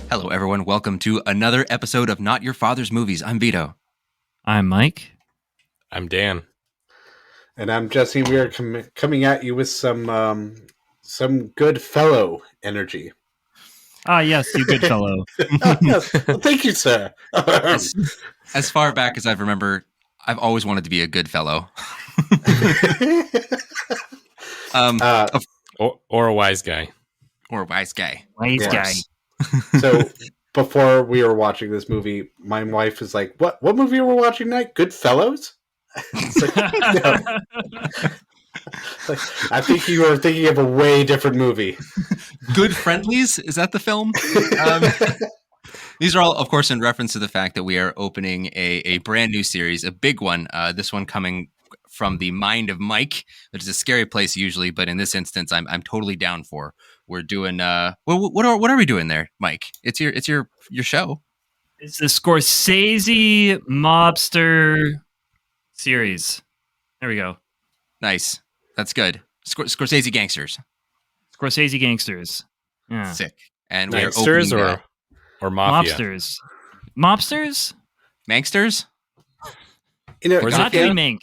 Hello, everyone. Welcome to another episode of Not Your Father's Movies. I'm Vito. I'm Mike. I'm Dan. And I'm Jesse. We are coming at you with some good fellow energy. Ah, yes, you good fellow. Yes. Well, thank you, sir. As far back as I remember, I've always wanted to be a good fellow. Or a wise guy. Or a wise guy. Wise guy. So before we were watching this movie, my wife is like, "What movie were we watching tonight? Goodfellas?" Like, no. Like, I think you were thinking of a way different movie. Good Friendlies? Is that the film? These are all, of course, in reference to the fact that we are opening a brand new series, a big one. This one coming from the mind of Mike, which is a scary place usually, but in this instance, I'm totally down for. We're doing what are we doing there, Mike? It's your show. It's the Scorsese mobster series. There we go. Nice. That's good. Scorcese'S Gangsters. Scorsese Gangsters. Yeah. Sick. And we're Gangsters opening or mafia? Mobsters. Mobsters? Manksters? You know, Not to be mank.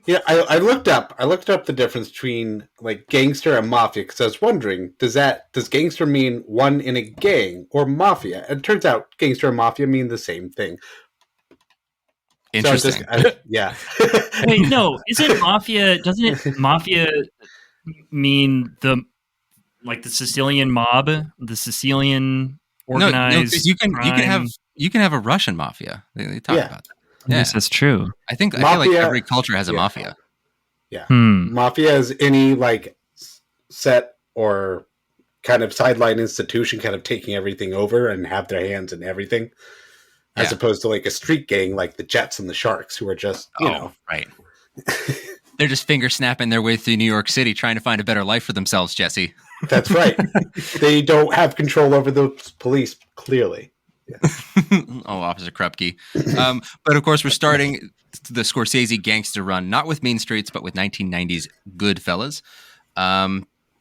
Yeah, I looked up the difference between like gangster and mafia because I was wondering, does gangster mean one in a gang or mafia? And it turns out gangster and mafia mean the same thing. Interesting. Yeah. Wait, no, isn't mafia? Doesn't it mafia mean the Sicilian mob, the Sicilian organized? No, you can have a Russian mafia. They talk about that. Yeah, yes, that's true. I feel like every culture has a mafia. Yeah, Mafia is any like set or kind of sideline institution, kind of taking everything over and have their hands in everything, as opposed to like a street gang like the Jets and the Sharks, who are just right. They're just finger snapping their way through New York City, trying to find a better life for themselves. Jesse, that's right. They don't have control over the police, clearly. Yeah. Officer Krupke. But of course, we're starting the Scorsese gangster run, not with Mean Streets, but with 1990s Goodfellas.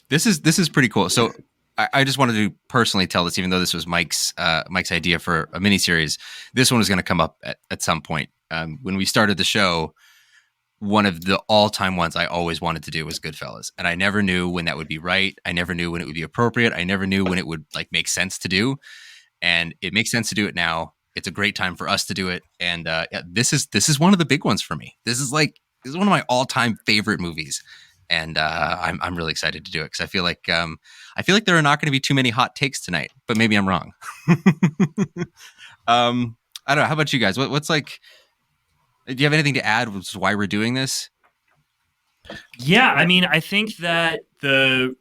This is pretty cool. So I just wanted to personally tell this, even though this was Mike's idea for a miniseries. This one was going to come up at some point. When we started the show, one of the all-time ones I always wanted to do was Goodfellas, and I never knew when that would be right. I never knew when it would be appropriate. I never knew when it would like make sense to do. And it makes sense to do it now. It's a great time for us to do it. And this is one of the big ones for me. This is one of my all-time favorite movies. And I'm really excited to do it because I feel like there are not going to be too many hot takes tonight, but maybe I'm wrong. I don't know. How about you guys? What's like? Do you have anything to add? Which is why we're doing this? Yeah, I mean, I think that the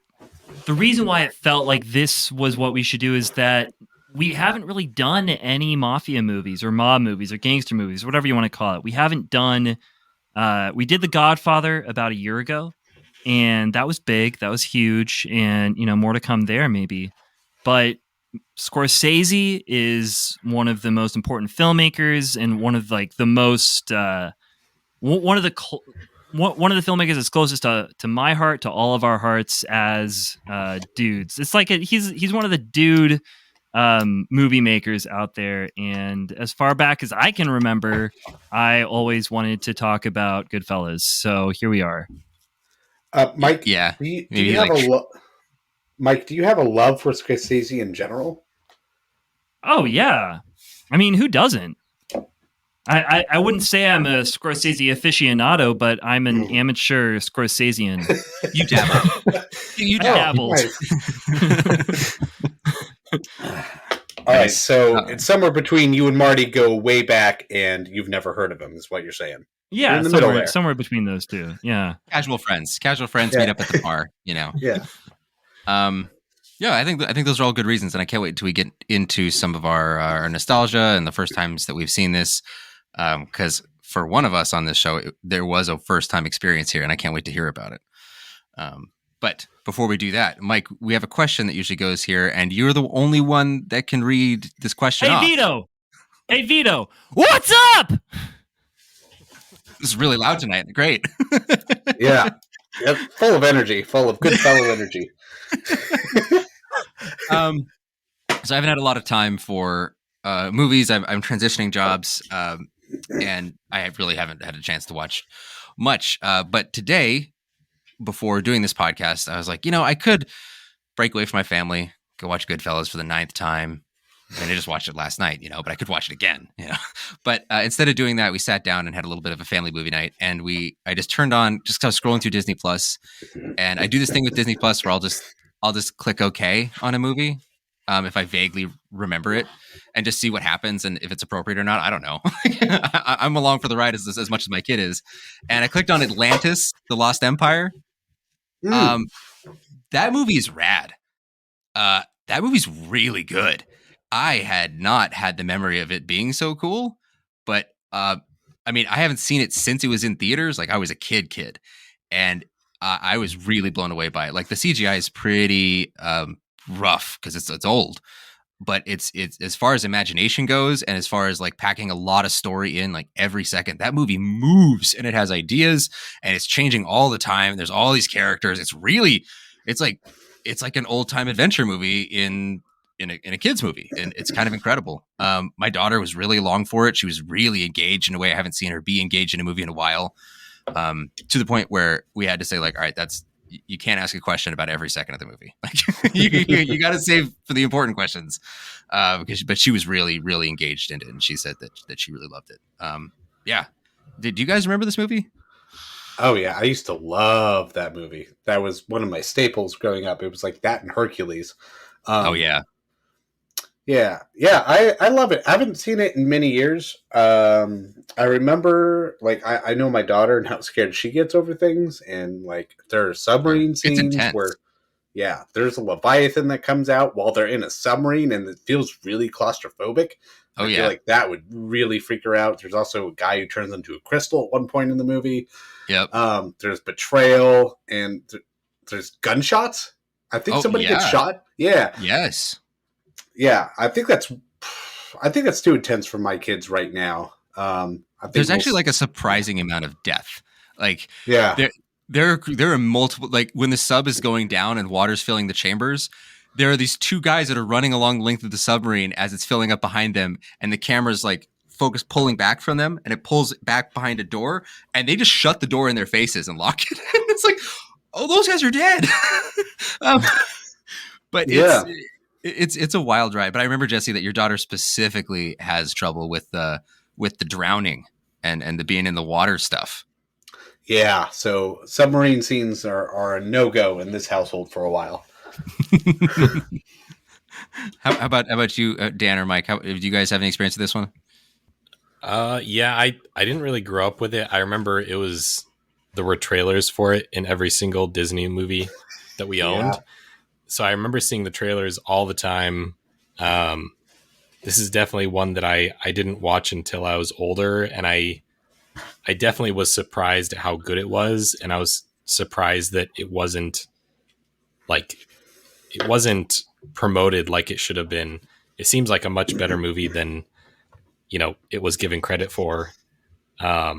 reason why it felt like this was what we should do is that we haven't really done any mafia movies or mob movies or gangster movies, whatever you want to call it. We haven't done. We did The Godfather about a year ago, and that was big. That was huge, and more to come there maybe. But Scorsese is one of the most important filmmakers and one of like the most one of the filmmakers that's closest to my heart, to all of our hearts as dudes. It's like he's one of the dude movie makers out there, and as far back as I can remember, I always wanted to talk about Goodfellas. So here we are. Mike, yeah. Mike, do you have a love for Scorsese in general? Oh yeah, I mean, who doesn't? I wouldn't say I'm a Scorsese aficionado, but I'm an amateur Scorsesean. You dabble. You dabbled. Nice. All right, so it's somewhere between you and Marty go way back, and you've never heard of him, is what you're saying. Yeah, in the somewhere between those two. Yeah, casual friends meet up at the bar. Yeah. Yeah, I think those are all good reasons, and I can't wait until we get into some of our nostalgia and the first times that we've seen this. Because for one of us on this show, there was a first time experience here, and I can't wait to hear about it. But before we do that, Mike, we have a question that usually goes here, and you're the only one that can read this question off. Hey, Vito, what's up? This is really loud tonight. Great. Yeah. Yep. Full of energy, full of good fellow energy. So I haven't had a lot of time for movies. I'm transitioning jobs, and I really haven't had a chance to watch much. But today, before doing this podcast, I was like, I could break away from my family, go watch Goodfellas for the 9th time. I mean, I just watched it last night, but I could watch it again, But instead of doing that, we sat down and had a little bit of a family movie night, and I just turned on, just 'cause I was scrolling through Disney Plus, and I do this thing with Disney Plus where I'll just click OK on a movie, if I vaguely remember it, and just see what happens and if it's appropriate or not. I don't know. I'm along for the ride as much as my kid is, and I clicked on Atlantis: The Lost Empire. Mm. That movie is rad. That movie's really good. I had not had the memory of it being so cool, but I mean, I haven't seen it since it was in theaters. Like I was a kid, and I was really blown away by it. Like the CGI is pretty rough because it's old, but it's as far as imagination goes, and as far as like packing a lot of story in like every second, that movie moves and it has ideas and it's changing all the time. There's all these characters. It's like an old time adventure movie in a kid's movie, and it's kind of incredible. My daughter was really along for it. She was really engaged in a way I haven't seen her be engaged in a movie in a while, to the point where we had to say like, all right, you can't ask a question about every second of the movie. Like you got to save for the important questions. But she was really, really engaged in it, and she said that she really loved it. Yeah. Did you guys remember this movie? Oh yeah, I used to love that movie. That was one of my staples growing up. It was like that and Hercules. Oh yeah. Yeah, I love it. I haven't seen it in many years. I remember, like, I know my daughter and how scared she gets over things, and like there are submarine scenes where, yeah, there's a Leviathan that comes out while they're in a submarine, and it feels really claustrophobic. Oh I yeah, feel like that would really freak her out. There's also a guy who turns into a crystal at one point in the movie. Yep. There's betrayal, and there's gunshots. I think somebody gets shot. Yeah. Yes. Yeah, I think that's too intense for my kids right now. I think there's actually like a surprising amount of death. Like, yeah, there are multiple. Like when the sub is going down and water's filling the chambers, there are these two guys that are running along the length of the submarine as it's filling up behind them, and the camera's like pulling back from them, and it pulls back behind a door, and they just shut the door in their faces and lock it. It's like, oh, those guys are dead. But yeah. It's a wild ride. But I remember, Jesse, that your daughter specifically has trouble with the drowning and the being in the water stuff. Yeah, so submarine scenes are a no-go in this household for a while. How about you, Dan or Mike? Do you guys have any experience with this one? Yeah, I didn't really grow up with it. I remember there were trailers for it in every single Disney movie that we owned. So I remember seeing the trailers all the time. This is definitely one that I didn't watch until I was older, and I definitely was surprised at how good it was, and I was surprised that it wasn't promoted like it should have been. It seems like a much better movie than it was given credit for. But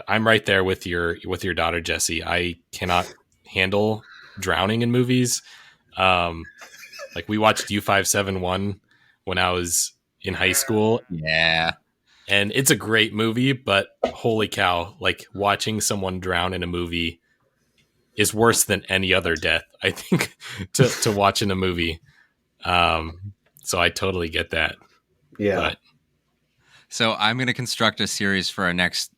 I'm right there with your daughter, Jesse. I cannot handle drowning in movies. Like we watched U571 when I was in high school. Yeah. And it's a great movie, but holy cow, like watching someone drown in a movie is worse than any other death, I think, to watch in a movie. So I totally get that. Yeah. So I'm going to construct a series for our next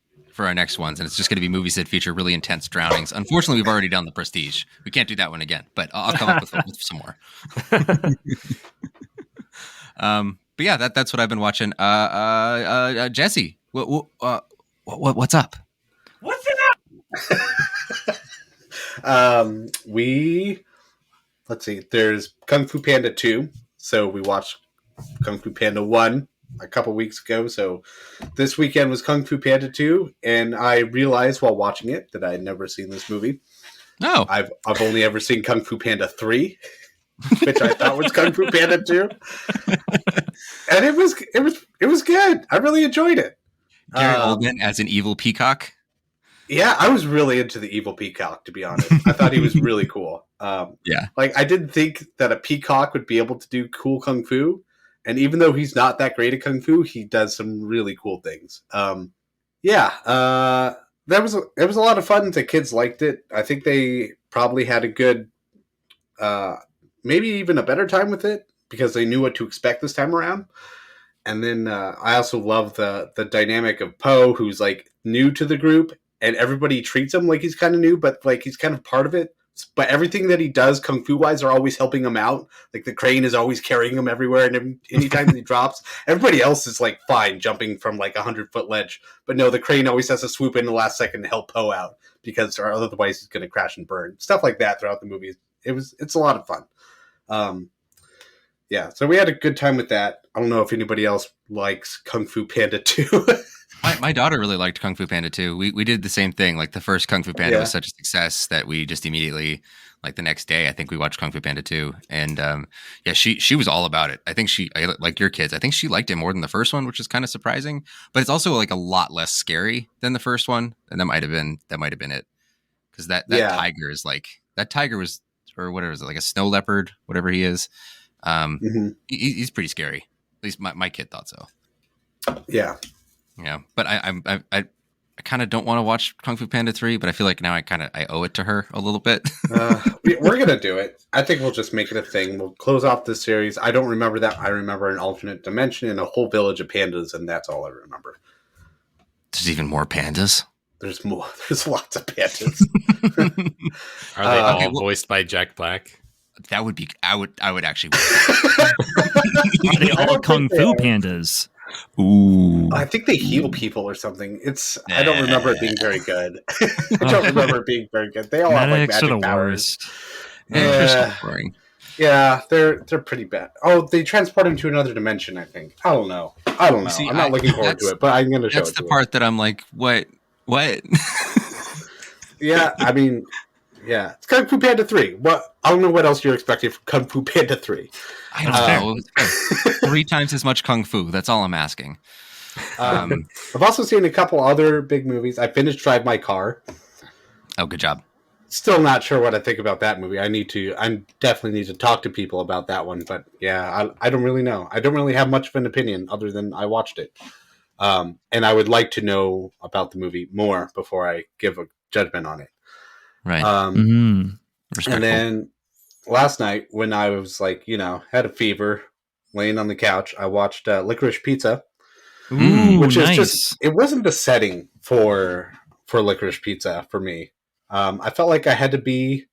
ones, and it's just going to be movies that feature really intense drownings. Unfortunately, we've already done The Prestige. We can't do that one again, but I'll come up with some more. But yeah, that's what I've been watching. Jesse, what's up? What's up? Let's see. There's Kung Fu Panda 2. So we watched Kung Fu Panda 1 a couple weeks ago. So this weekend was Kung Fu Panda 2, and I realized while watching it that I had never seen this movie. No, I've only ever seen Kung Fu Panda 3, which I thought was Kung Fu Panda 2, and it was good. I really enjoyed it. Gary Oldman as an evil peacock. Yeah, I was really into the evil peacock, to be honest. I thought he was really cool. Yeah. Like, I didn't think that a peacock would be able to do cool kung fu. And even though he's not that great at kung fu, he does some really cool things. Yeah, it was a lot of fun. The kids liked it. I think they probably had a good, uh, maybe even a better time with it because they knew what to expect this time around. And then I also love the dynamic of Poe, who's like new to the group, and everybody treats him like he's kind of new, but like he's kind of part of it. But everything that he does kung fu wise are always helping him out. Like the crane is always carrying him everywhere, and anytime that he drops, everybody else is like fine jumping from like 100-foot ledge. But no, the crane always has to swoop in the last second to help Poe out because or otherwise he's going to crash and burn. Stuff like that throughout the movie. It's a lot of fun. Yeah, so we had a good time with that. I don't know if anybody else likes Kung Fu Panda 2. My daughter really liked Kung Fu Panda 2. We did the same thing. Like the first Kung Fu Panda was such a success that we just immediately, like the next day, I think we watched Kung Fu Panda 2. And yeah, she was all about it. I think like your kids, I think she liked it more than the first one, which is kind of surprising. But it's also like a lot less scary than the first one. And that might have been it. Because that tiger is like, that tiger was, or whatever is it, like a snow leopard, whatever he is. He's pretty scary. At least my kid thought so. Yeah. Yeah, but I kind of don't want to watch Kung Fu Panda 3, but I feel like now I owe it to her a little bit. We're gonna do it. I think we'll just make it a thing. We'll close off this series. I don't remember that. I remember an alternate dimension and a whole village of pandas, and that's all I remember. There's even more pandas. There's more. There's lots of pandas. Are they all voiced by Jack Black? That would be. I would actually. Are they all Kung Fu pandas? Ooh. I think they heal people or something. I don't remember it being very good. I don't remember it being very good. They all have like magic powers. Yeah, they're pretty bad. Oh, they transport him to another dimension, I think. I don't know. See, I'm not looking forward to it, but I'm going to show it to you. That's the part that I'm like, what? Yeah, I mean, yeah. It's Kung Fu Panda 3. I don't know what else you're expecting from Kung Fu Panda 3. I don't know. 3 times as much Kung Fu. That's all I'm asking. I've also seen a couple other big movies. I finished Drive My Car. Oh, good job. Still not sure what I think about that movie. I definitely need to talk to people about that one. But yeah, I don't really know. I don't really have much of an opinion other than I watched it. And I would like to know about the movie more before I give a judgment on it. Right. And then last night when I was like, had a fever, laying on the couch, I watched Licorice Pizza. Ooh, which nice. is just, it wasn't the setting for Licorice Pizza for me. I felt like I had to be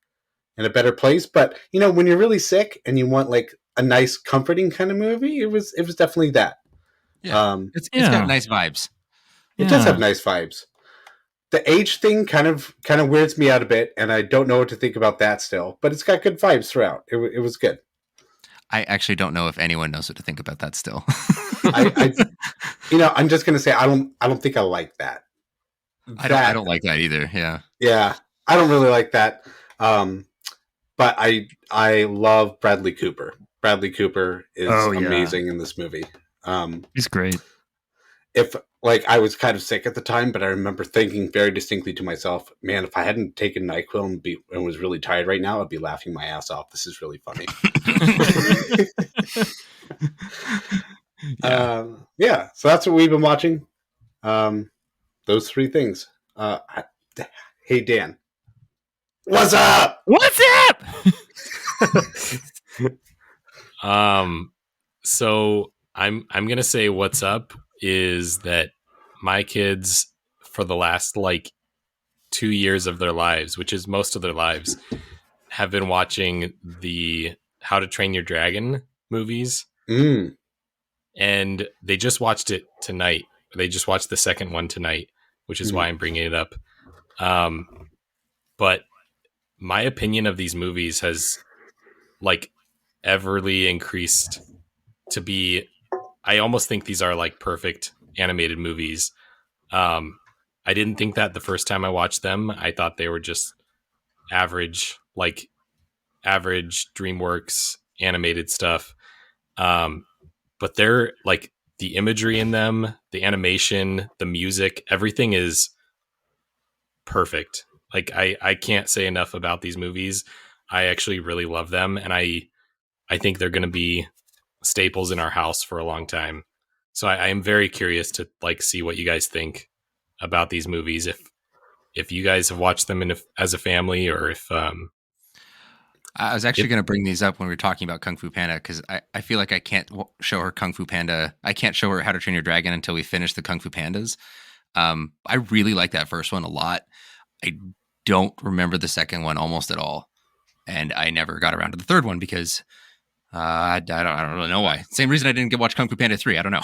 in a better place, but when you're really sick and you want like a nice comforting kind of movie, it was definitely that. Yeah. It's got nice vibes. It does have nice vibes. The age thing kind of weirds me out a bit, and I don't know what to think about that still, but it's got good vibes throughout. It was good. I actually don't know if anyone knows what to think about that still. I'm just gonna say I don't think I like that. I don't like that either. Yeah. Yeah, I don't really like that. But I love Bradley Cooper. Bradley Cooper is amazing in this movie. He's great. If I was kind of sick at the time, but I remember thinking very distinctly to myself, man, if I hadn't taken NyQuil and was really tired right now, I'd be laughing my ass off. This is really funny. Yeah. So that's what we've been watching. Those 3 things. Hey, Dan. What's up? What's up? So I'm gonna say what's up is that my kids for the last 2 years of their lives, which is most of their lives, have been watching the How to Train Your Dragon movies. And they just watched it tonight. They just watched the second one tonight, which is why I'm bringing it up. But my opinion of these movies has everly increased to be, I almost think these are like perfect animated movies. I didn't think that the first time I watched them. I thought they were just average DreamWorks animated stuff. But they're the imagery in them, the animation, the music, everything is perfect. Like I can't say enough about these movies. I actually really love them, and I think they're going to be staples in our house for a long time. So I am very curious to like see what you guys think about these movies. If you guys have watched them as a family, or if I was actually going to bring these up when we were talking about Kung Fu Panda, because I feel like I can't show her Kung Fu Panda. I can't show her How to Train Your Dragon until we finish the Kung Fu Pandas. I really like that first one a lot. I don't remember the second one almost at all. And I never got around to the third one because I don't really know why. Same reason I didn't get watch Kung Fu Panda 3. I don't know.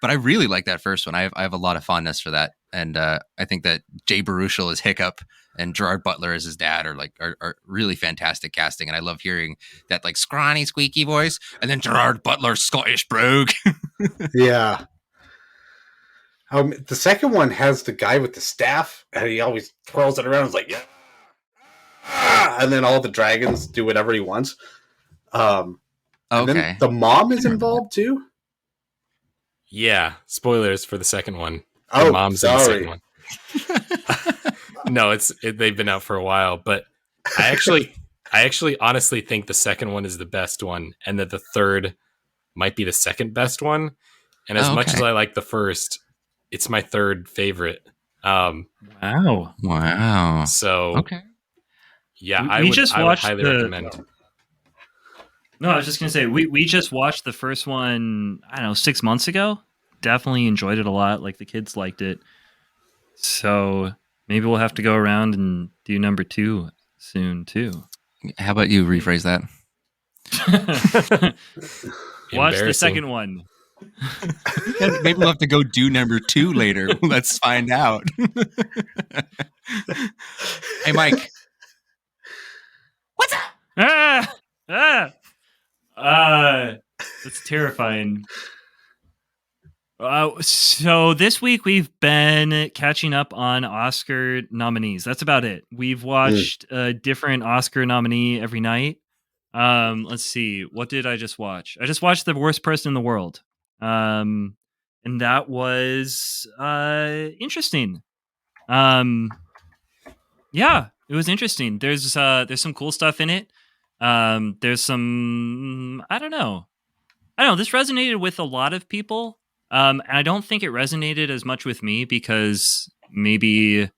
But I really like that first one. I have a lot of fondness for that. And I think that Jay Baruchel as Hiccup and Gerard Butler as his dad are really fantastic casting. And I love hearing that like scrawny, squeaky voice. And then Gerard Butler, Scottish brogue. Yeah. The second one has the guy with the staff, and he always twirls it around. It's like, yeah. And then all the dragons do whatever he wants. And then the mom is involved too. Yeah, spoilers for the second one. Oh, the mom's sorry. in the second one. No, they've been out for a while, but I actually honestly think the second one is the best one, and that the third might be the second best one. And as much as I like the first, it's my third favorite. Wow. So okay. Yeah, I would highly recommend. No, I was just going to say, we just watched the first one, I don't know, 6 months ago. Definitely enjoyed it a lot. Like, the kids liked it. So maybe we'll have to go around and do number 2 soon, too. How about you rephrase that? Watch the second one. Maybe we'll have to go do number 2 later. Let's find out. Hey, Mike. What's up? That's terrifying. So this week we've been catching up on Oscar nominees. That's about it. We've watched a different Oscar nominee every night. Let's see. What did I just watch? I just watched The Worst Person in the World. And that was interesting. Yeah, it was interesting. There's some cool stuff in it. There's some I don't know. This resonated with a lot of people. And I don't think it resonated as much with me because maybe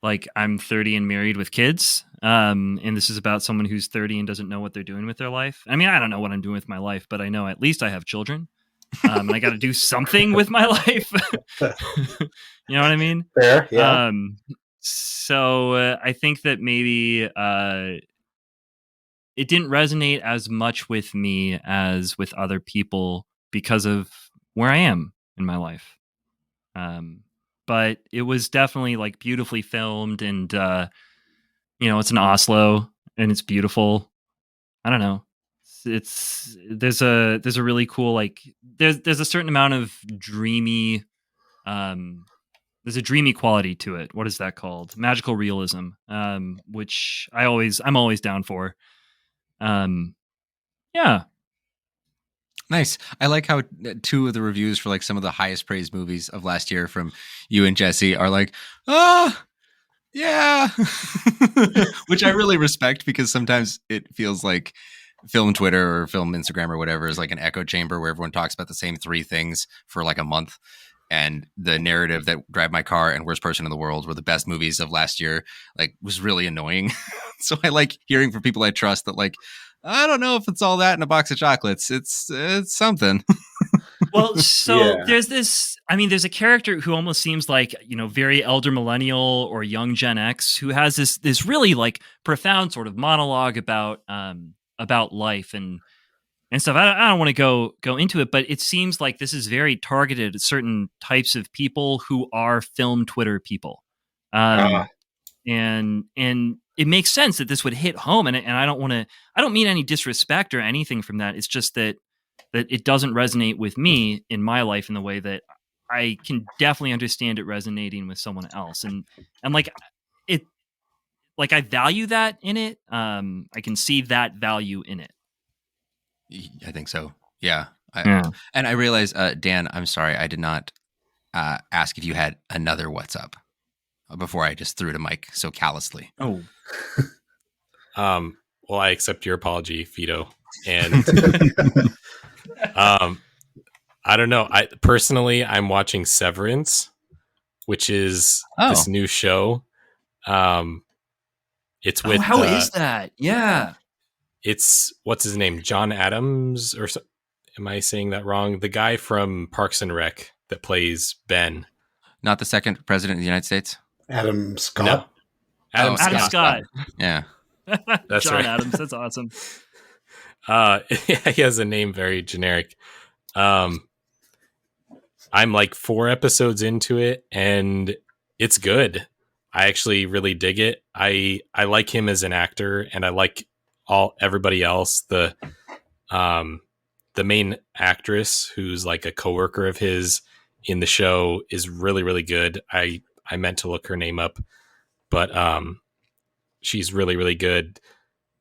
like I'm 30 and married with kids. And this is about someone who's 30 and doesn't know what they're doing with their life. I mean, I don't know what I'm doing with my life, but I know at least I have children. And I got to do something with my life. You know what I mean? Fair, yeah. So I think that maybe it didn't resonate as much with me as with other people because of where I am in my life. But it was definitely like beautifully filmed, and it's in Oslo and it's beautiful. I don't know. There's a really cool, like there's a certain amount of dreamy there's a dreamy quality to it. What is that called? Magical realism, which I'm always down for. Yeah. Nice. I like how 2 of the reviews for like some of the highest praised movies of last year from you and Jesse are like, yeah, which I really respect, because sometimes it feels like film Twitter or film Instagram or whatever is like an echo chamber where everyone talks about the same 3 things for like a month. And the narrative that Drive My Car and Worst Person in the World were the best movies of last year, like, was really annoying. So I like hearing from people I trust that, like, I don't know if it's all that in a box of chocolates. It's something. Well, so there's a character who almost seems like, very elder millennial or young Gen X, who has this really like profound sort of monologue about life and stuff. I don't want to go into it, but it seems like this is very targeted at certain types of people who are film Twitter people. And it makes sense that this would hit home. And I don't mean any disrespect or anything from that. It's just that it doesn't resonate with me in my life in the way that I can definitely understand it resonating with someone else. And like it, like I value that in it. I can see that value in it. I think so. Yeah. And I realize, Dan, I'm sorry, I did not ask if you had another what's up. before I just threw to Mike so callously. Oh, Well, I accept your apology, Fido. And I don't know. I'm watching Severance, which is this new show. It's with how is that? Yeah. It's what's his name, John Adams, or am I saying that wrong? The guy from Parks and Rec that plays Ben. Not the second president of the United States? Adam Scott. No, Adam Scott. Yeah. That's John right. Adams. That's awesome. He has a name very generic. I'm like 4 episodes into it, and it's good. I actually really dig it. I like him as an actor, and I like everybody else. The main actress, who's like a coworker of his in the show, is really, really good. I meant to look her name up, but she's really, really good.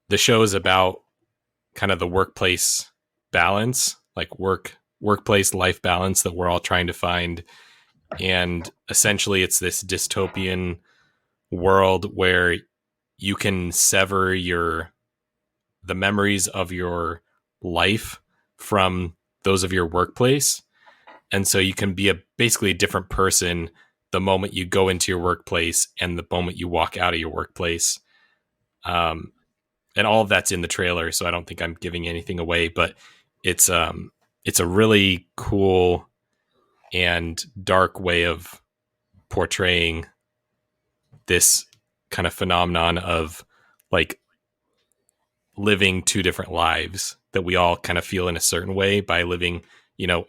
The show is about kind of the workplace balance, like workplace life balance that we're all trying to find. And essentially it's this dystopian world where you can sever the memories of your life from those of your workplace. And so you can be basically a different person the moment you go into your workplace and the moment you walk out of your workplace. And all of that's in the trailer, so I don't think I'm giving anything away, but it's a really cool and dark way of portraying this kind of phenomenon of like living 2 different lives that we all kind of feel in a certain way by living,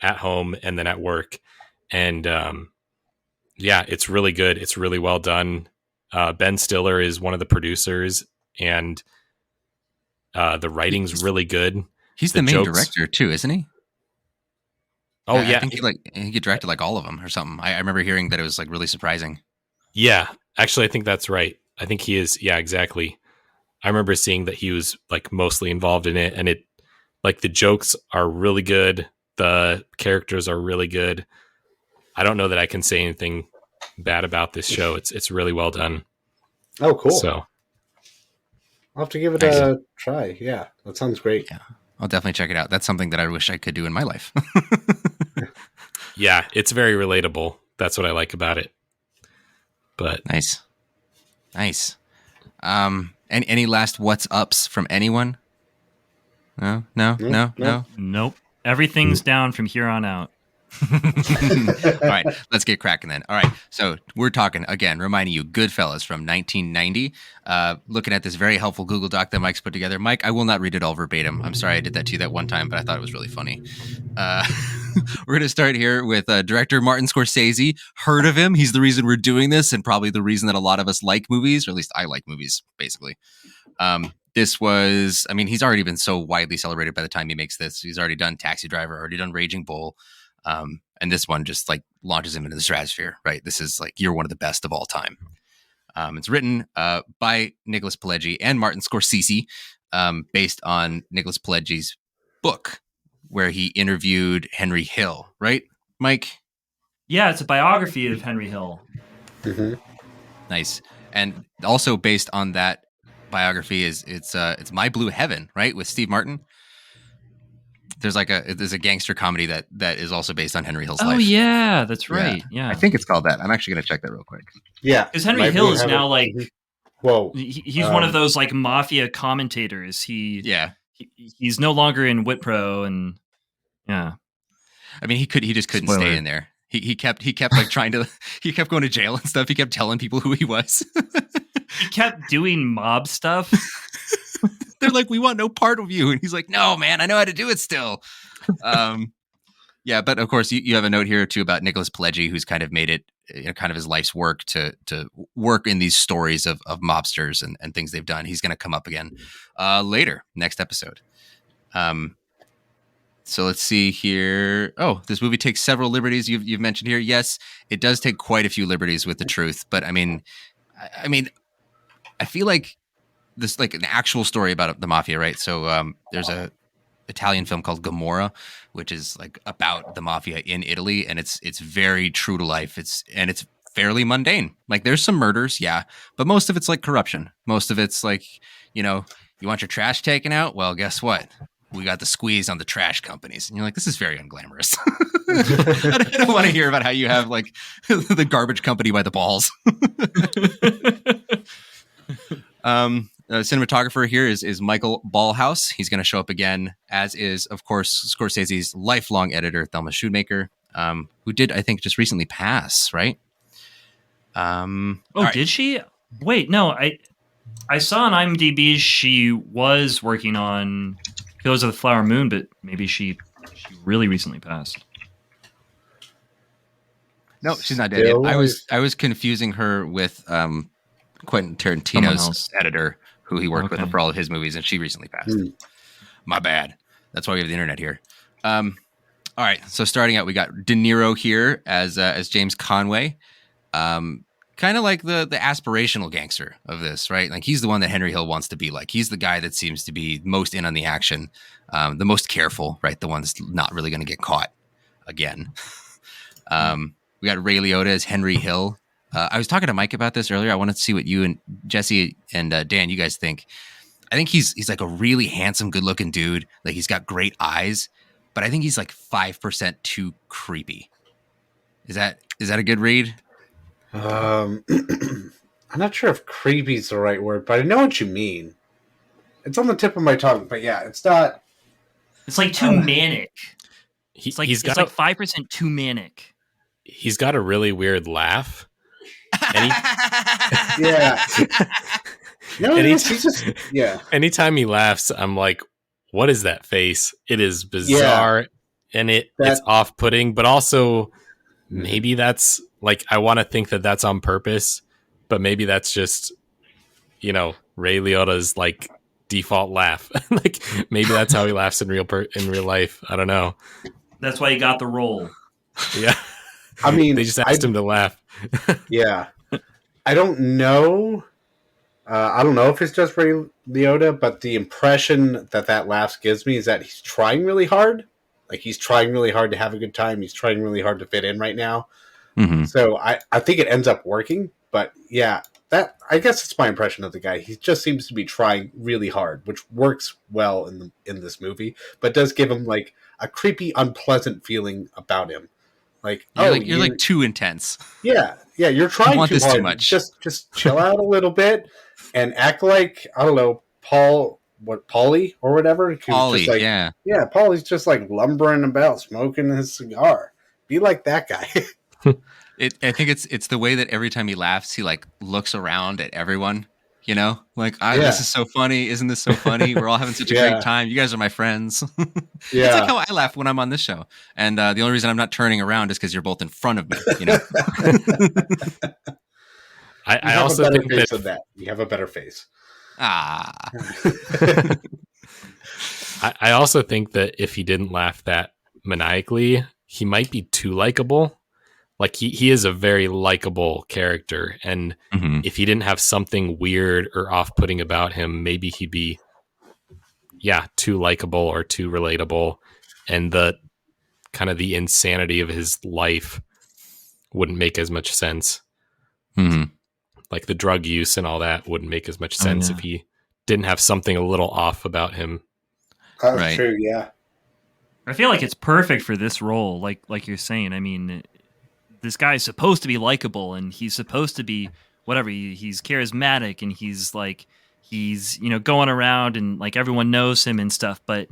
at home and then at work. And yeah, it's really good. It's really well done. Ben Stiller is one of the producers, and the writing's really good. He's the main director too, isn't he? Oh, I think he directed like all of them or something. I remember hearing that it was like really surprising. Yeah, actually, I think that's right. I think he is. Yeah, exactly. I remember seeing that he was like mostly involved in it, and it like the jokes are really good. The characters are really good. I don't know that I can say anything bad about this show. It's really well done. Oh, cool. So I'll have to give it a try. Yeah, that sounds great. Yeah, I'll definitely check it out. That's something that I wish I could do in my life. Yeah, it's very relatable. That's what I like about it. But nice. Any last what's ups from anyone? No. Nope. Everything's down from here on out. All right, let's get cracking then. All right, so we're talking again, reminding you, Goodfellas from 1990. Looking at this very helpful Google Doc that Mike's put together. Mike, I will not read it all verbatim. I'm sorry I did that to you that one time, but I thought it was really funny. We're going to start here with director Martin Scorsese. Heard of him? He's the reason we're doing this, and probably the reason that a lot of us like movies, or at least I like movies, basically. This was, he's already been so widely celebrated by the time he makes this. He's already done Taxi Driver, already done Raging Bull. And this one just like launches him into the stratosphere, right? This is like, you're one of the best of all time. It's written by Nicholas Pileggi and Martin Scorsese, based on Nicholas Pileggi's book, where he interviewed Henry Hill, right, Mike? Yeah, it's a biography of Henry Hill. Mm-hmm. Nice. And also based on that biography it's My Blue Heaven, right, with Steve Martin. There's a gangster comedy that is also based on Henry Hill's life. Oh yeah, that's right. Yeah. I think it's called that. I'm actually going to check that real quick. Yeah, because Henry Hill is now like, whoa, he's one of those like mafia commentators. He's no longer in Whitpro, and yeah. He just couldn't stay in there. He kept like trying to. He kept going to jail and stuff. He kept telling people who he was. He kept doing mob stuff. They're like, we want no part of you. And he's like, no, man, I know how to do it still. Yeah, but of course, you have a note here, too, about Nicholas Pileggi, who's kind of made it kind of his life's work to work in these stories of mobsters and things they've done. He's going to come up again later, next episode. So let's see here. Oh, this movie takes several liberties you've mentioned here. Yes, it does take quite a few liberties with the truth. But I feel like this like an actual story about the mafia, right? So there's a Italian film called Gomorrah, which is like about the mafia in Italy, and it's very true to life. It's fairly mundane. Like there's some murders, yeah, but most of it's like corruption. Most of it's like, you know, you want your trash taken out? Well, guess what? We got the squeeze on the trash companies. And you're like, this is very unglamorous. I don't want to hear about how you have like the garbage company by the balls. Cinematographer here is Michael Ballhaus. He's going to show up again, as is, of course, Scorsese's lifelong editor, Thelma Schoonmaker, who did, I think, just recently pass, right? Right. Did she? Wait, no, I saw on IMDb she was working on Killers of the Flower Moon, but maybe she really recently passed. No, she's not dead yet. I was confusing her with Quentin Tarantino's editor, who he worked with for all of his movies, and she recently passed. My bad. That's why we have the internet here. All right, so starting out, we got De Niro here as James Conway. Kind of like the aspirational gangster of this, right? Like he's the one that Henry Hill wants to be like. He's the guy that seems to be most in on the action, the most careful, right? The one that's not really going to get caught again. We got Ray Liotta as Henry Hill. I was talking to Mike about this earlier. I wanted to see what you and Jesse and Dan, you guys think. I think he's like a really handsome, good-looking dude. Like he's got great eyes, but I think he's like 5% too creepy. Is that a good read? I'm not sure if creepy is the right word, but I know what you mean. It's on the tip of my tongue, but yeah, it's not. It's like too manic. It's like 5% too manic. He's got a really weird laugh. Yeah. No, Anytime he laughs, I'm like, what is that face? It is bizarre and it's off-putting, but also maybe that's like, I want to think that that's on purpose, but maybe that's just, you know, Ray Liotta's like default laugh. Like maybe that's how he laughs in real life. I don't know. That's why he got the role. Yeah. I mean, they just asked him to laugh. Yeah. I don't know. I don't know if it's just Ray Liotta, but the impression that laugh gives me is that he's trying really hard. Like he's trying really hard to have a good time. He's trying really hard to fit in right now. Mm-hmm. So I think it ends up working. But yeah, I guess it's my impression of the guy. He just seems to be trying really hard, which works well in this movie, but does give him like a creepy, unpleasant feeling about him. Like you're like too intense. Yeah, you're trying too hard. Too much. Just chill out a little bit and act like, I don't know, Paulie or whatever. Paulie, like, yeah, Paulie's just like lumbering about, smoking his cigar. Be like that guy. I think it's the way that every time he laughs, he like looks around at everyone. You know, like this is so funny. Isn't this so funny? We're all having such a great time. You guys are my friends. It's like how I laugh when I'm on this show. And the only reason I'm not turning around is because you're both in front of me. You know. I also think that you have a better face. I also think that if he didn't laugh that maniacally, he might be too likable. Like he is a very likable character, and if he didn't have something weird or off-putting about him, maybe he'd be, too likable or too relatable, and the kind of the insanity of his life wouldn't make as much sense. Mm-hmm. Like the drug use and all that wouldn't make as much sense if he didn't have something a little off about him. That's right. True, yeah. I feel like it's perfect for this role, like you're saying. I mean, this guy is supposed to be likable, and he's supposed to be whatever. He's charismatic, and he's going around, and like everyone knows him and stuff. But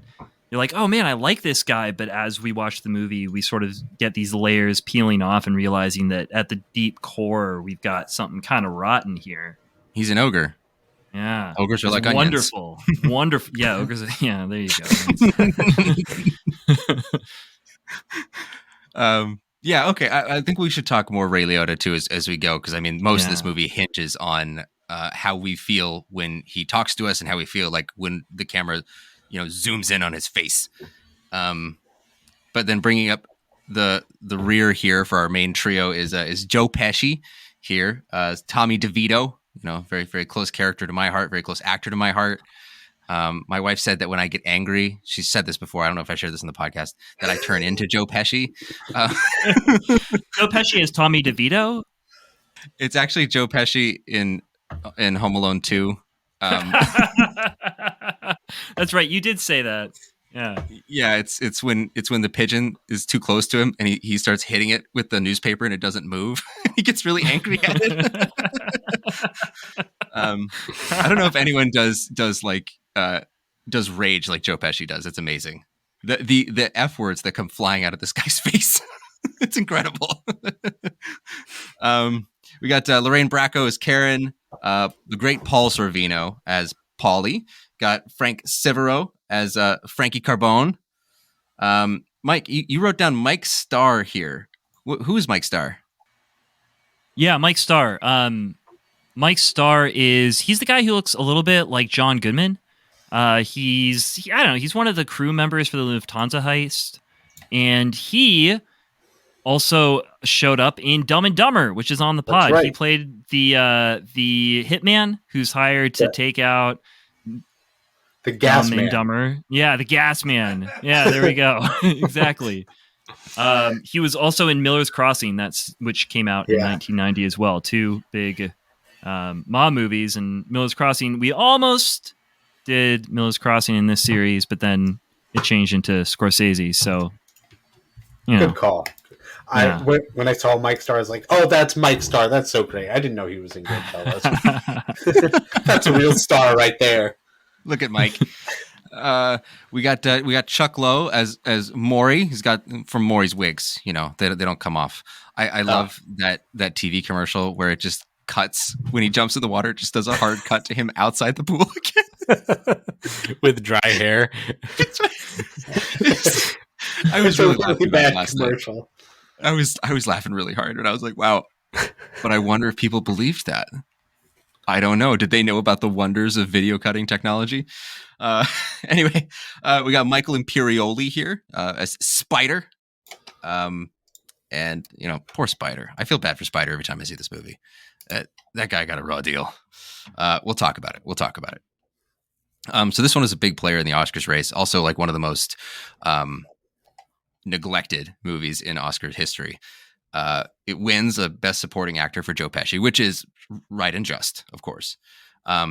you're like, oh man, I like this guy. But as we watch the movie, we sort of get these layers peeling off and realizing that at the deep core, we've got something kind of rotten here. He's an ogre. Yeah, ogres are like wonderful, onions. Wonderful. Yeah, ogres. Yeah, there you go. Yeah, okay. I think we should talk more Ray Liotta too as we go, because I mean, most of this movie hinges on how we feel when he talks to us and how we feel like when the camera, zooms in on his face. But then bringing up the rear here for our main trio is Joe Pesci here, Tommy DeVito. Very very close character to my heart, very close actor to my heart. My wife said that when I get angry, she said this before, I don't know if I shared this in the podcast, that I turn into Joe Pesci. Joe Pesci is Tommy DeVito? It's actually Joe Pesci in Home Alone 2. That's right. You did say that. Yeah. Yeah, it's when the pigeon is too close to him and he starts hitting it with the newspaper and it doesn't move. He gets really angry at it. I don't know if anyone does rage like Joe Pesci does. It's amazing. The F words that come flying out of this guy's face. It's incredible. We got Lorraine Bracco as Karen, the great Paul Sorvino as Paulie. Got Frank Severo as Frankie Carbone. Mike, you wrote down Mike Starr here. Who is Mike Starr? Yeah, Mike Starr. Mike Starr he's the guy who looks a little bit like John Goodman. He's one of the crew members for the Lufthansa heist, and he also showed up in Dumb and Dumber, which is on the pod. Right. He played the hitman who's hired to take out the gas man. Dumber. Yeah, the gas man. Yeah, there we go. Exactly. He was also in Miller's Crossing, which came out in 1990 as well. Two big mob movies, and Miller's Crossing. We almost did Miller's Crossing in this series, but then it changed into Scorsese. So, good call. Yeah. When I saw Mike Starr, I was like, "Oh, that's Mike Starr. That's so great." I didn't know he was in Goodfellas. That's a real star right there. Look at Mike. We got Chuck Lowe as Maury. He's got from Maury's wigs. They don't come off. I love that TV commercial where it just cuts when he jumps in the water. It just does a hard cut to him outside the pool again with dry hair. I was really laughing bad commercial. I was laughing really hard, and I was like, "Wow!" But I wonder if people believed that. I don't know. Did they know about the wonders of video cutting technology? Anyway, we got Michael Imperioli here as Spider. And, poor Spider. I feel bad for Spider every time I see this movie. That guy got a raw deal. We'll talk about it. So this one is a big player in the Oscars race. Also, like one of the most neglected movies in Oscar history. It wins a Best Supporting Actor for Joe Pesci, which is right and just, of course. But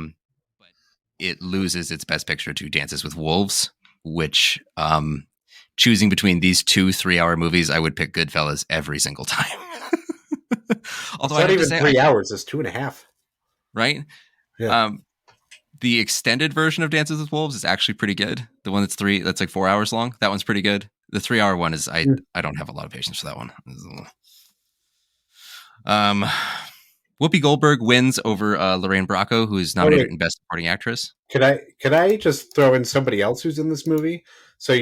it loses its Best Picture to Dances with Wolves, which choosing between these 2 3-hour movies, I would pick Goodfellas every single time. Although it's not even 3 hours; it's 2.5. Right? Yeah. The extended version of Dances with Wolves is actually pretty good. The one that's like 4 hours long. That one's pretty good. The 3-hour one is I don't have a lot of patience for that one. Whoopi Goldberg wins over Lorraine Bracco, who is nominated in Best Supporting Actress. Could I just throw in somebody else who's in this movie? So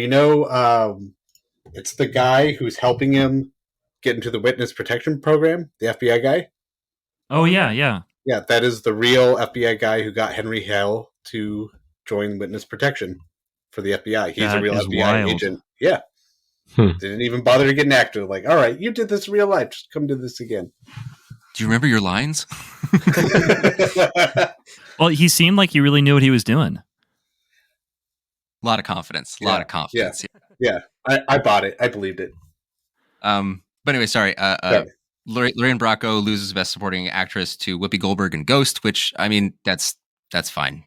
it's the guy who's helping him get into the witness protection program, the FBI guy. Oh yeah. Yeah, that is the real FBI guy who got Henry Hill to join witness protection for the FBI. He's a real FBI agent. Yeah. Didn't even bother to get an actor. Like, all right, you did this in real life. Just come do this again. Do you remember your lines? Well, he seemed like he really knew what he was doing. A lot of confidence. Yeah. I bought it. I believed it. But anyway, sorry. Lorraine Bracco loses Best Supporting Actress to Whoopi Goldberg in Ghost, which, I mean, that's fine.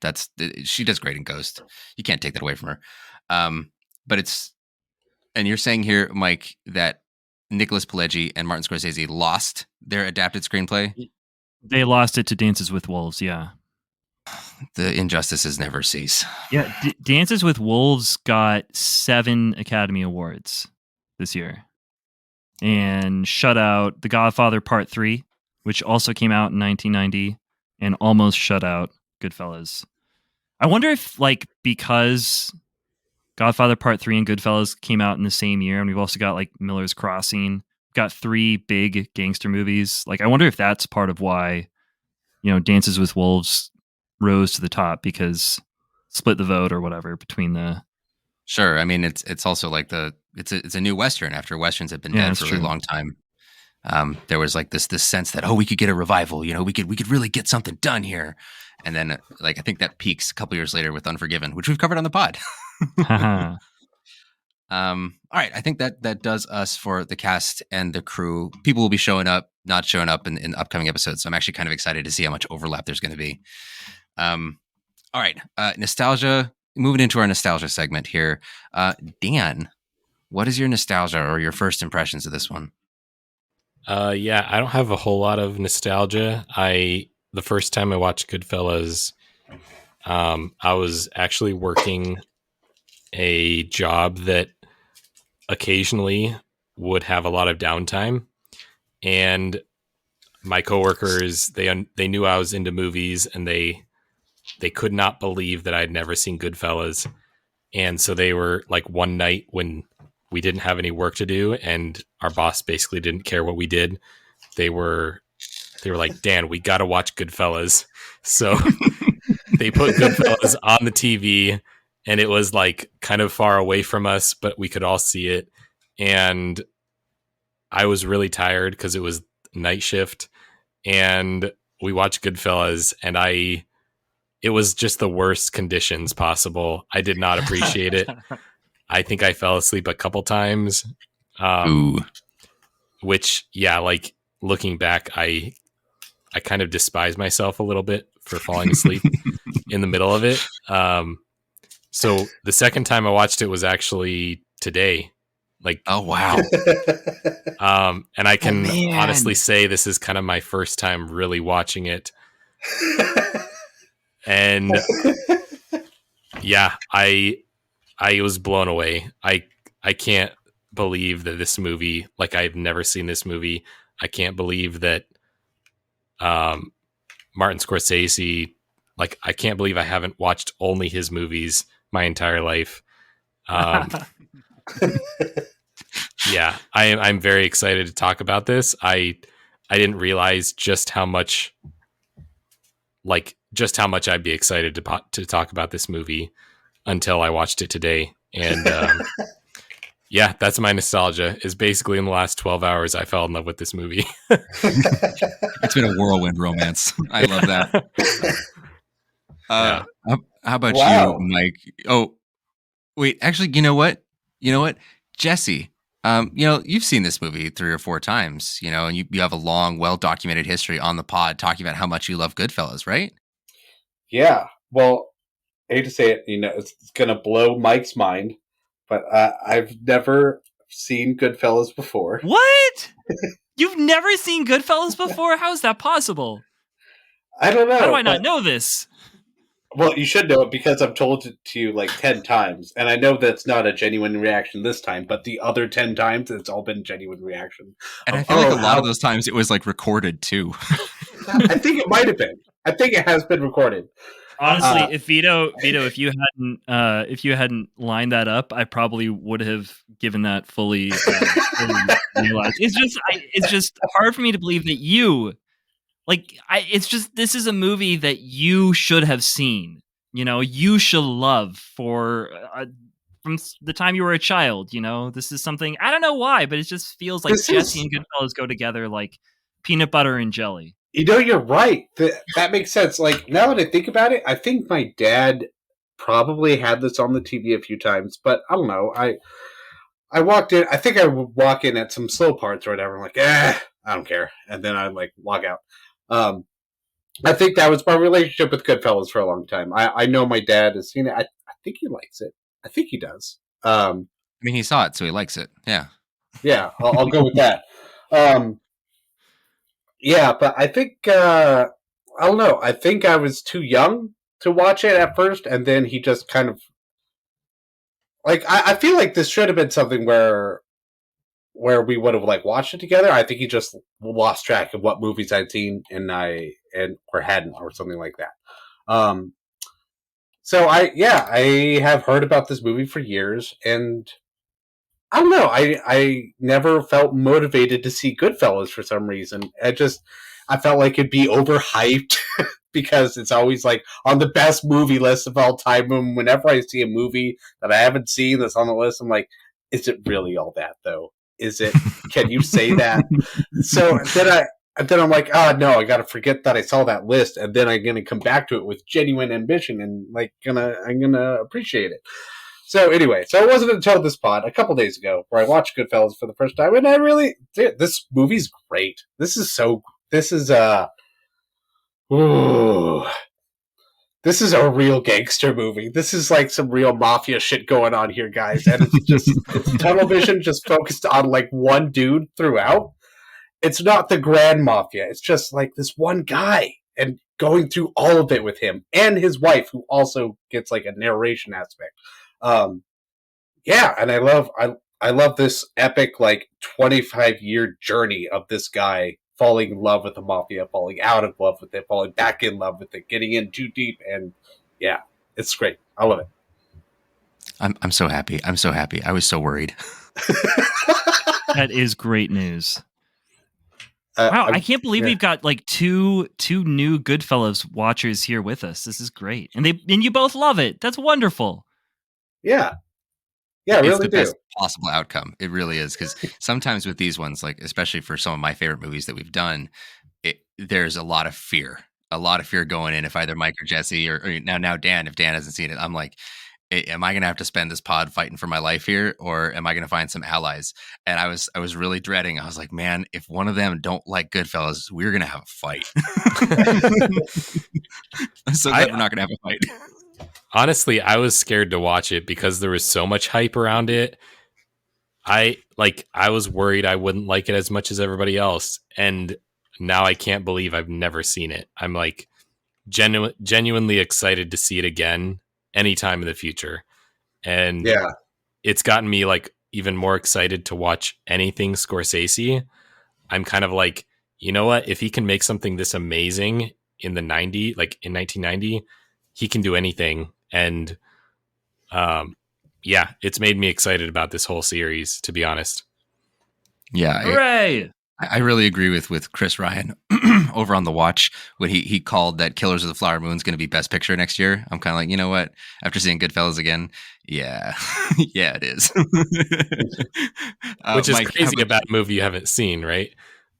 She does great in Ghost. You can't take that away from her. But and you're saying here, Mike, that Nicholas Pileggi and Martin Scorsese lost their adapted screenplay? They lost it to Dances with Wolves, yeah. The injustices never cease. Yeah, Dances with Wolves got 7 Academy Awards this year. And shut out The Godfather Part 3, which also came out in 1990, and almost shut out Goodfellas. I wonder if, because Godfather Part 3 and Goodfellas came out in the same year, and we've also got, Miller's Crossing, we've got 3 big gangster movies. I wonder if that's part of why, Dances with Wolves rose to the top, because split the vote or whatever between the... Sure. I mean, it's also it's a new Western after Westerns have been dead for a really long time. There was this sense that, we could get a revival, we could really get something done here. And then I think that peaks a couple years later with Unforgiven, which we've covered on the pod. All right, I think that does us for the cast and the crew. People will be showing up, not showing up in upcoming episodes. So I'm actually kind of excited to see how much overlap there's going to be. All right, nostalgia. Moving into our nostalgia segment here. Dan, what is your nostalgia or your first impressions of this one? Yeah, I don't have a whole lot of nostalgia. The first time I watched Goodfellas, I was actually working a job that occasionally would have a lot of downtime, and my coworkers they knew I was into movies, and they could not believe that I'd never seen Goodfellas. And so they were like, one night when we didn't have any work to do and our boss basically didn't care what we did, they were like, Dan, we got to watch Goodfellas. So they put Goodfellas on the TV, and it was like kind of far away from us, but we could all see it. And I was really tired because it was night shift, and we watched Goodfellas, and it was just the worst conditions possible. I did not appreciate it. I think I fell asleep a couple times. Which, yeah, like looking back, I kind of despise myself a little bit for falling asleep in the middle of it. So the second time I watched it was actually today. Like, oh wow. And I can honestly say this is kind of my first time really watching it. And yeah, I was blown away. I can't believe that this movie, like, I've never seen this movie. I can't believe that Martin Scorsese, like, I can't believe I haven't watched only his movies my entire life. Yeah, I'm very excited to talk about this. I didn't realize just how much I'd be excited to talk about this movie until I watched it today. And yeah, that's my nostalgia, is basically in the last 12 hours I fell in love with this movie. It's been a whirlwind romance. I love that. Yeah. How about you, Mike? Oh, wait, actually, you know what? Jesse, you've seen this movie 3 or 4 times, and you have a long, well-documented history on the pod talking about how much you love Goodfellas, right? Yeah. Well, I hate to say it, it's going to blow Mike's mind, but I've never seen Goodfellas before. What? You've never seen Goodfellas before? How is that possible? I don't know. How do I not know this? Well, you should know it because I've told it to you like 10 times. And I know that's not a genuine reaction this time, but the other 10 times, it's all been genuine reaction. And I feel like a lot of those times it was like recorded too. I think it might have been. I think it has been recorded. Honestly, if Vito, if you hadn't lined that up, I probably would have given that fully realized. It's just hard for me to believe that this is a movie that you should have seen. You should love from the time you were a child. This is something, I don't know why, but it just feels like Jesse and Goodfellas go together like peanut butter and jelly. You're right. That makes sense. Like, now that I think about it, I think my dad probably had this on the TV a few times, but I don't know. I walked in. I think I would walk in at some slow parts or whatever. I'm like, I don't care, and then I like walk out. I think that was my relationship with Goodfellas for a long time. I know my dad has seen it. I think he likes it. I think he does. I mean, he saw it, so he likes it. Yeah. Yeah, I'll go with that. Yeah, but I think, I don't know. I think I was too young to watch it at first, and then he just kind of, like, I feel like this should have been something where we would have like watched it together. I think he just lost track of what movies I'd seen or hadn't, or something like that. So I have heard about this movie for years, and I don't know. I never felt motivated to see Goodfellas for some reason. I felt like it'd be overhyped because it's always like on the best movie list of all time. And whenever I see a movie that I haven't seen that's on the list, I'm like, is it really all that though? Is it? Can you say that? So then I'm like, oh no, I got to forget that I saw that list, and then I'm gonna come back to it with genuine ambition and like I'm gonna appreciate it. So anyway, it wasn't until this pod a couple days ago where I watched Goodfellas for the first time, and this movie's great. Ooh, this is a real gangster movie. This is like some real mafia shit going on here, guys. And it's tunnel vision just focused on like one dude throughout. It's not the grand mafia. It's just like this one guy and going through all of it with him and his wife, who also gets like a narration aspect. And I love this epic like 25-year journey of this guy falling in love with the mafia, falling out of love with it, falling back in love with it, getting in too deep, and yeah, it's great. I love it. I'm so happy. I'm so happy. I was so worried. That is great news. Wow, I can't believe we've got like two new Goodfellas watchers here with us. This is great, and you both love it. That's wonderful. Yeah, I it's really the do. best possible outcome. It really is, because sometimes with these ones, like especially for some of my favorite movies that we've done, there's a lot of fear going in. If either Mike or Jesse or now Dan, if Dan hasn't seen it, I'm like, am I going to have to spend this pod fighting for my life here, or am I going to find some allies? And I was really dreading. I was like, man, if one of them don't like Goodfellas, we're going to have a fight. I'm so glad we're not going to have a fight. Honestly, I was scared to watch it because there was so much hype around it. I was worried I wouldn't like it as much as everybody else. And now I can't believe I've never seen it. I'm like genuinely excited to see it again anytime in the future. And it's gotten me like even more excited to watch anything Scorsese. I'm kind of like, you know what? If he can make something this amazing in 1990, he can do anything. And it's made me excited about this whole series, to be honest. Yeah. Hooray! I really agree with Chris Ryan over on The Watch when he called that Killers of the Flower Moon is going to be Best Picture next year. I'm kind of like, you know what? After seeing Goodfellas again, yeah, yeah, it is. Which is Mike, crazy about a movie you haven't seen, right?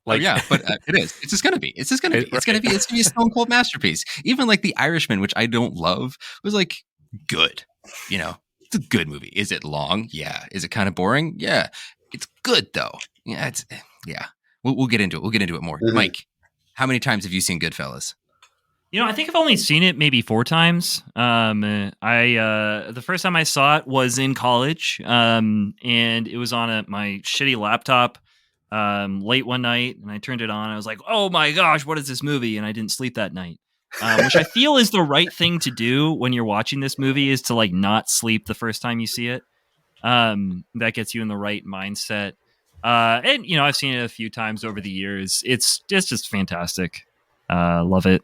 Like, yeah, but it is. It's just going to be. It's just going to be. It's going to be. It's going to be a stone cold masterpiece. Even like The Irishman, which I don't love, was like good. You know, it's a good movie. Is it long? Yeah. Is it kind of boring? Yeah. It's good though. Yeah. We'll get into it. We'll get into it more. Mm-hmm. Mike, how many times have you seen Goodfellas? You know, I think I've only seen it maybe 4 times. The first time I saw it was in college, and it was on my shitty laptop late one night, and I turned it on. I was like, "Oh my gosh, what is this movie?" And I didn't sleep that night, which I feel is the right thing to do when you're watching this movie, is to like not sleep the first time you see it. That gets you in the right mindset. And you know, I've seen it a few times over the years. It's just fantastic. Love it.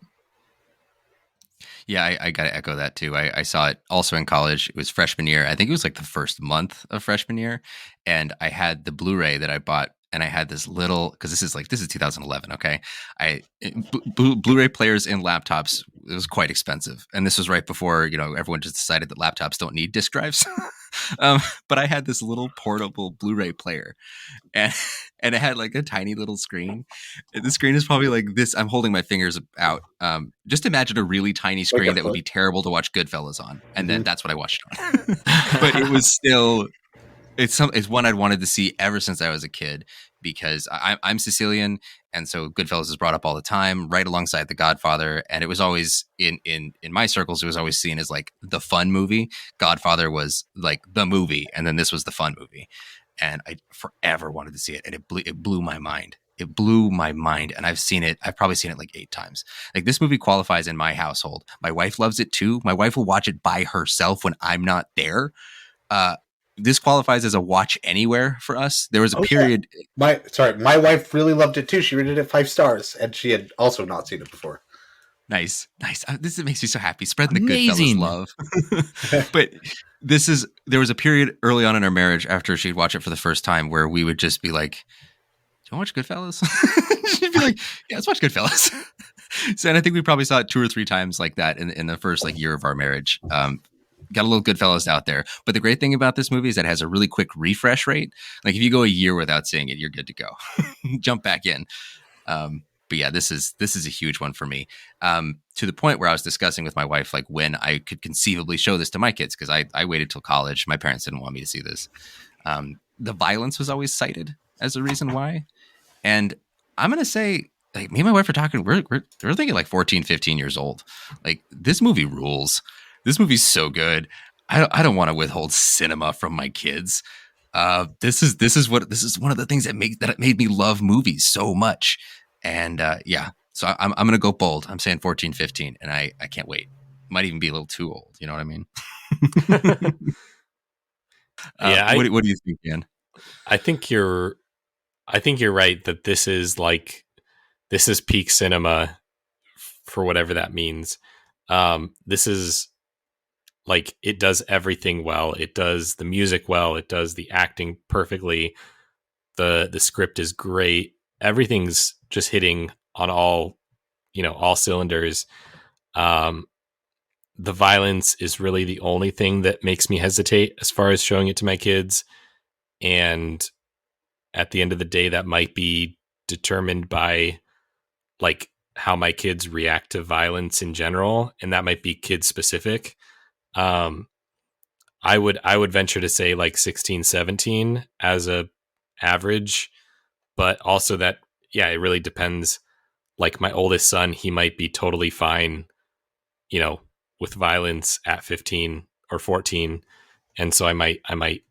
Yeah, I got to echo that too. I saw it also in college. It was freshman year. I think it was like the first month of freshman year. And I had the Blu-ray that I bought, and I had this little, because this is 2011. Okay. Blu-ray players in laptops, it was quite expensive. And this was right before, you know, everyone just decided that laptops don't need disk drives. But I had this little portable Blu-ray player, and it had like a tiny little screen. The screen is probably like this. I'm holding my fingers out. Just imagine a really tiny screen that would be terrible to watch Goodfellas on, and then that's what I watched it on. But it was still, it's one I'd wanted to see ever since I was a kid, because I'm Sicilian, and so Goodfellas is brought up all the time, right alongside The Godfather, and it was always in my circles, it was always seen as like the fun movie. Godfather was like the movie, and then this was the fun movie, and I forever wanted to see it, and it blew my mind. It blew my mind, and I've probably seen it like 8 times. Like, this movie qualifies in my household. My wife loves it too. My wife will watch it by herself when I'm not there. This qualifies as a watch anywhere for us. There was a period. Yeah. My wife really loved it too. She rated it 5 stars, and she had also not seen it before. Nice. This makes me so happy. Spreading the Goodfellas love. But there was a period early on in our marriage after she'd watch it for the first time where we would just be like, "Do you want to watch Goodfellas?" She'd be like, "Yeah, let's watch Goodfellas." So, and I think we probably saw it 2 or 3 times like that in the first like year of our marriage. Got a little Goodfellas out there. But the great thing about this movie is that it has a really quick refresh rate. Like, if you go a year without seeing it, you're good to go. Jump back in. But yeah, this is a huge one for me. To to the point where I was discussing with my wife, like when I could conceivably show this to my kids, because I waited till college. My parents didn't want me to see this. The violence was always cited as a reason why. And I'm going to say, like, me and my wife are talking, we're thinking like 14, 15 years old. Like, this movie rules. This movie's so good. I don't want to withhold cinema from my kids. This is one of the things that made me love movies so much. And yeah, so I'm going to go bold. I'm saying 14, 15, and I can't wait. Might even be a little too old. You know what I mean? Yeah. What do you think, Dan? I think you're right that this is peak cinema for whatever that means. This is like, it does everything well. It does the music well. It does the acting perfectly. The script is great. Everything's just hitting on all cylinders. The violence is really the only thing that makes me hesitate as far as showing it to my kids. And at the end of the day, that might be determined by like how my kids react to violence in general. And that might be kid specific. I would venture to say like 16, 17 as a average, but also that, yeah, it really depends. Like my oldest son, he might be totally fine, with violence at 15 or 14. And so I might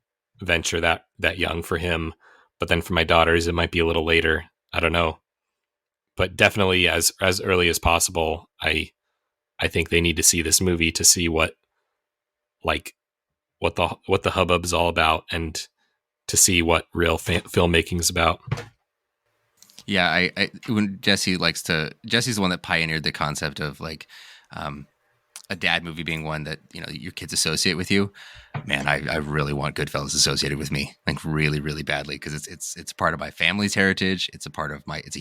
venture that young for him. But then for my daughters, it might be a little later. I don't know. But definitely as early as possible, I think they need to see this movie to see what the hubbub is all about, and to see what real filmmaking is about. Yeah, I when Jesse's the one that pioneered the concept of like a dad movie being one that your kids associate with you. Man, I really want Goodfellas associated with me, like really, really badly, because it's part of my family's heritage. It's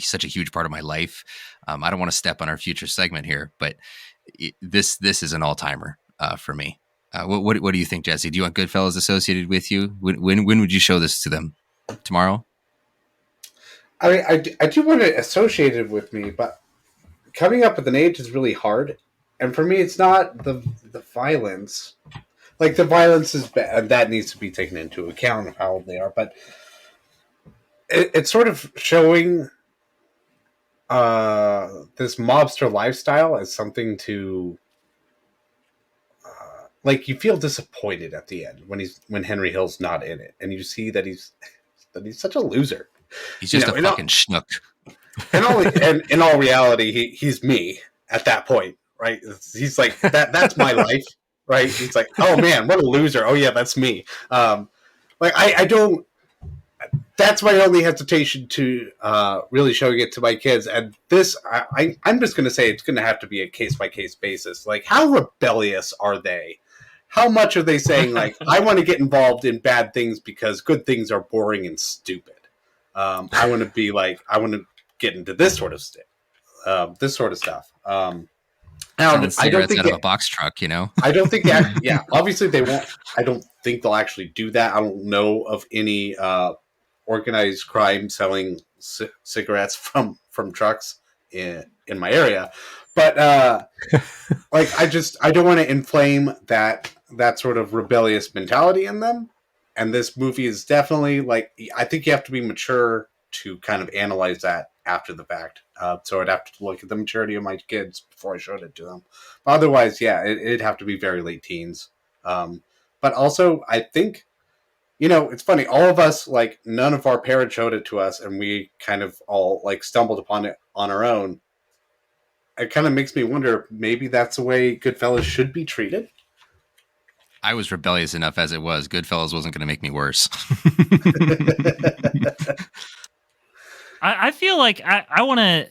such a huge part of my life. I don't want to step on our future segment here, but this is an all timer for me. What do you think, Jesse? Do you want Goodfellas associated with you? When would you show this to them? Tomorrow? I mean, I do want it associated with me, but coming up with an age is really hard. And for me, it's not the violence. Like, the violence is bad. That needs to be taken into account of how old they are. But it's sort of showing this mobster lifestyle as something to... like, you feel disappointed at the end when Henry Hill's not in it. And you see that he's such a loser. He's just a fucking schnook. And in all reality, he's me at that point, right? He's like, that's my life, right? He's like, oh man, what a loser. Oh yeah, that's me. I don't. That's my only hesitation to really showing it to my kids. And this, I'm just going to say it's going to have to be a case by case basis. Like, how rebellious are they? How much are they saying, like, I want to get involved in bad things because good things are boring and stupid? I want to get into this sort of stuff. Now, I don't think out of a box truck, I don't think that. Yeah, obviously they won't. I don't think they'll actually do that. I don't know of any organized crime selling cigarettes from trucks in my area, but I don't want to inflame that sort of rebellious mentality in them. And this movie is definitely I think you have to be mature to kind of analyze that after the fact. So I'd have to look at the maturity of my kids before I showed it to them. But otherwise, yeah, it'd have to be very late teens. But also, I think, it's funny. All of us, none of our parents showed it to us, and we kind of all stumbled upon it on our own. It kind of makes me wonder, maybe that's the way Goodfellas should be treated. I was rebellious enough as it was. Goodfellas wasn't going to make me worse. I feel like I want to.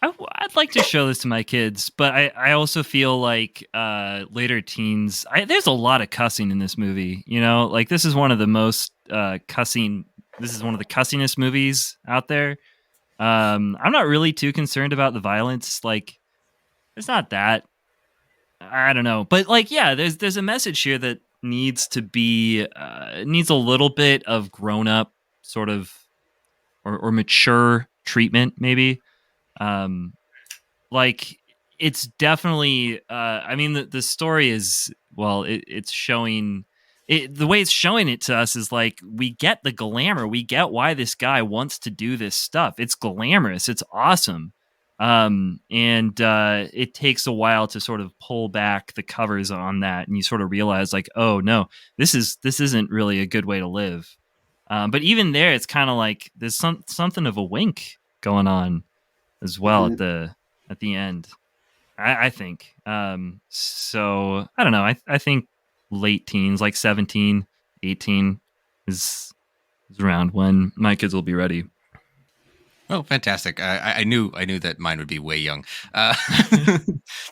I'd like to show this to my kids, but I also feel like later teens. There's a lot of cussing in this movie. This is one of the most cussing. This is one of the cussiness movies out there. I'm not really too concerned about the violence. It's not that. I don't know, but there's a message here that needs to be needs a little bit of grown up sort of or mature treatment, maybe. it's definitely. I mean, the story is well. It's showing. The way it's showing it to us is like we get the glamour. We get why this guy wants to do this stuff. It's glamorous. It's awesome. And it takes a while to sort of pull back the covers on that, and you sort of realize like, oh no, this isn't really a good way to live. But even there, it's kind of like there's something of a wink going on as well at the end. I think. So I don't know. I think late teens, like 17, 18 is around when my kids will be ready. Oh, fantastic! I knew that mine would be way young.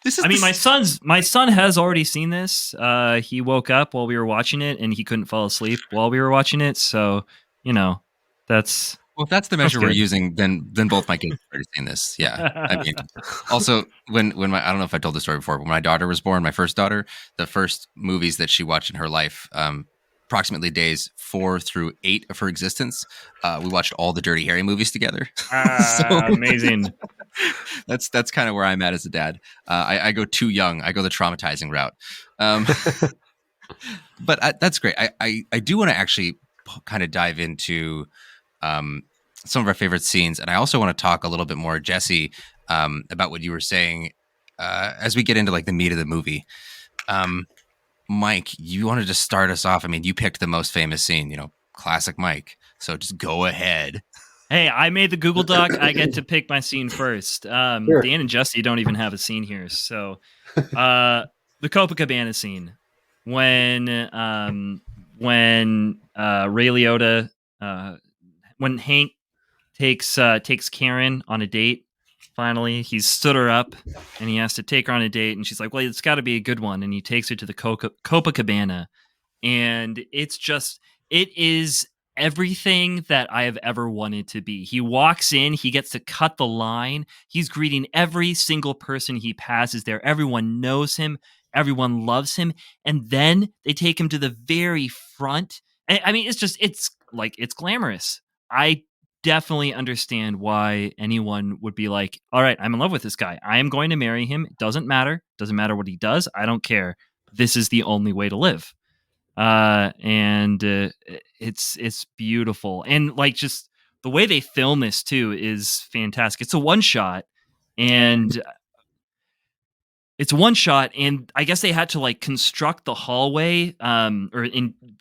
This is. I mean, my son has already seen this. He woke up while we were watching it, and he couldn't fall asleep while we were watching it. So that's. Well, if that's the measure we're using, then both my kids have already seen this. Yeah, I mean, also when my I don't know if I told the story before, but when my daughter was born, my first daughter, the first movies that she watched in her life, approximately days 4 through 8 of her existence, we watched all the Dirty Harry movies together. Amazing. That's kind of where I'm at as a dad. I go too young. I go the traumatizing route. But that's great. I do want to actually kind of dive into some of our favorite scenes, and I also want to talk a little bit more, Jesse, about what you were saying as we get into like the meat of the movie. Mike, you wanted to start us off. I mean, you picked the most famous scene, classic Mike. So just go ahead. Hey, I made the Google Doc. I get to pick my scene first. Sure. Dan and Jesse don't even have a scene here. So the Copacabana scene when Ray Liotta, when Hank takes Karen on a date. Finally, he's stood her up, and he has to take her on a date, and she's like, "Well, it's got to be a good one." And he takes her to the Copacabana, and it is everything that I have ever wanted to be. He walks in, he gets to cut the line. He's greeting every single person he passes there. Everyone knows him. Everyone loves him. And then they take him to the very front. I mean, it's glamorous. I definitely understand why anyone would be like, all right, I'm in love with this guy. I am going to marry him. It doesn't matter. Doesn't matter what he does. I don't care. This is the only way to live. And it's beautiful. And like just the way they film this too is fantastic. It's a one shot, and I guess they had to like construct the hallway or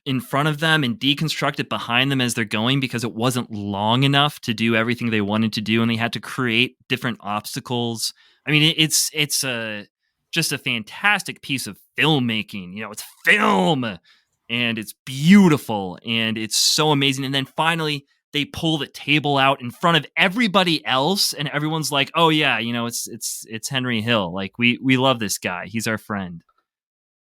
in front of them and deconstruct it behind them as they're going because it wasn't long enough to do everything they wanted to do, and they had to create different obstacles. I mean, it's just a fantastic piece of filmmaking. It's film, and it's beautiful, and it's so amazing. And then finally, they pull the table out in front of everybody else, and everyone's like, "Oh yeah, it's Henry Hill. Like we love this guy. He's our friend."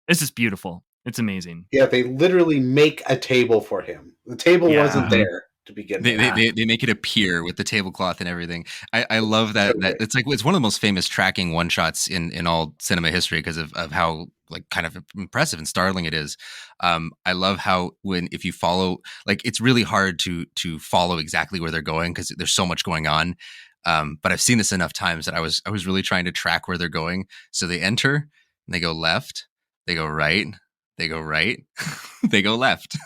This is beautiful. It's amazing. Yeah, they literally make a table for him. The table wasn't there to begin with. They make it appear with the tablecloth and everything. I love that. That it's one of the most famous tracking one shots in all cinema history because of how like kind of impressive and startling it is. I love how if you follow, like it's really hard to follow exactly where they're going because there's so much going on. But I've seen this enough times that I was really trying to track where they're going. So they enter, and they go left, they go right, they go right, they go left.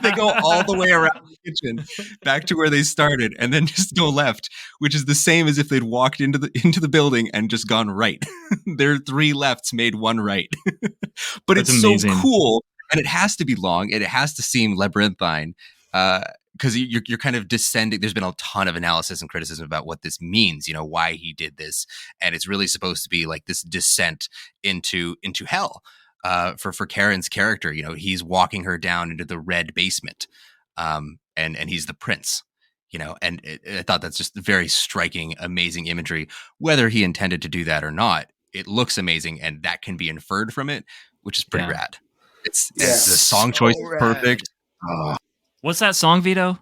They go all the way around the kitchen back to where they started and then just go left, which is the same as if they'd walked into the building and just gone right. Their 3 lefts made 1 right. But That's it's amazing. So cool, and it has to be long, and it has to seem labyrinthine because you're kind of descending. There's been a ton of analysis and criticism about what this means, why he did this, and it's really supposed to be like this descent into hell. For Karen's character, he's walking her down into the red basement, and he's the prince, and I thought that's just very striking, amazing imagery. Whether he intended to do that or not, it looks amazing, and that can be inferred from it, which is pretty rad. It's the song choice is perfect. Oh. What's that song, Vito?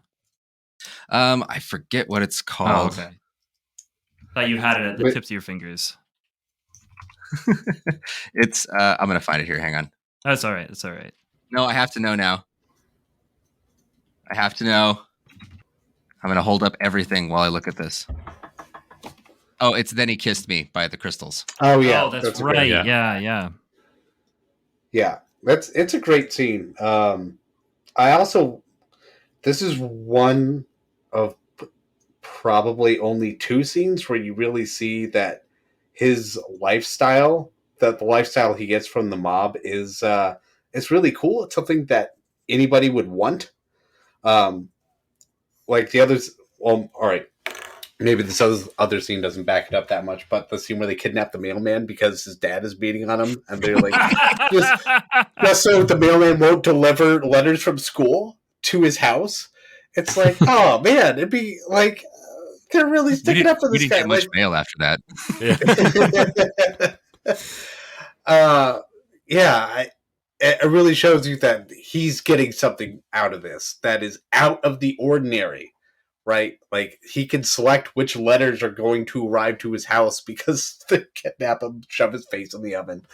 I forget what it's called. Oh, okay. Thought you had it at the tips of your fingers. It's I'm gonna find it here. Hang on. That's all right. That's all right. No, I have to know now. I have to know. I'm gonna hold up everything while I look at this. Oh, it's Then He Kissed Me by the Crystals. Oh yeah, Oh, that's a great- right. Yeah. yeah, it's a great scene. I also this is one of probably only two scenes where you really see that his lifestyle, that the lifestyle he gets from the mob is it's really cool. It's something that anybody would want. Like the others, well, all right, maybe this other scene doesn't back it up that much, but the scene where they kidnap the mailman because his dad is beating on him, and they're like, just so the mailman won't deliver letters from school to his house. It's like, oh man, it'd be like they're really sticking up for this didn't guy. get much mail after that. Yeah, it really shows you that he's getting something out of this that is out of the ordinary, right? Like he can select which letters are going to arrive to his house because they kidnap him, shove his face in the oven.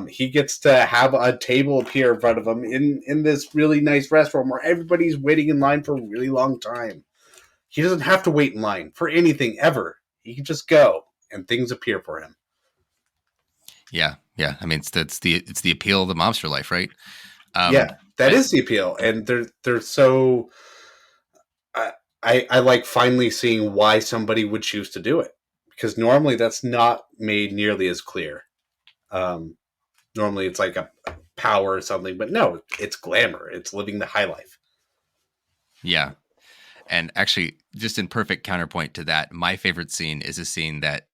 He gets to have a table appear in front of him in this really nice restaurant where everybody's waiting in line for a really long time. He doesn't have to wait in line for anything ever. He can just go and things appear for him. Yeah. I mean, it's the appeal of the mobster life, right? Yeah, that is the appeal, and they're so. I like finally seeing why somebody would choose to do it, because normally that's not made nearly as clear. Normally it's like a power or something, but no, it's glamour. It's living the high life. Yeah. And actually, just in perfect counterpoint to that, my favorite scene is a scene that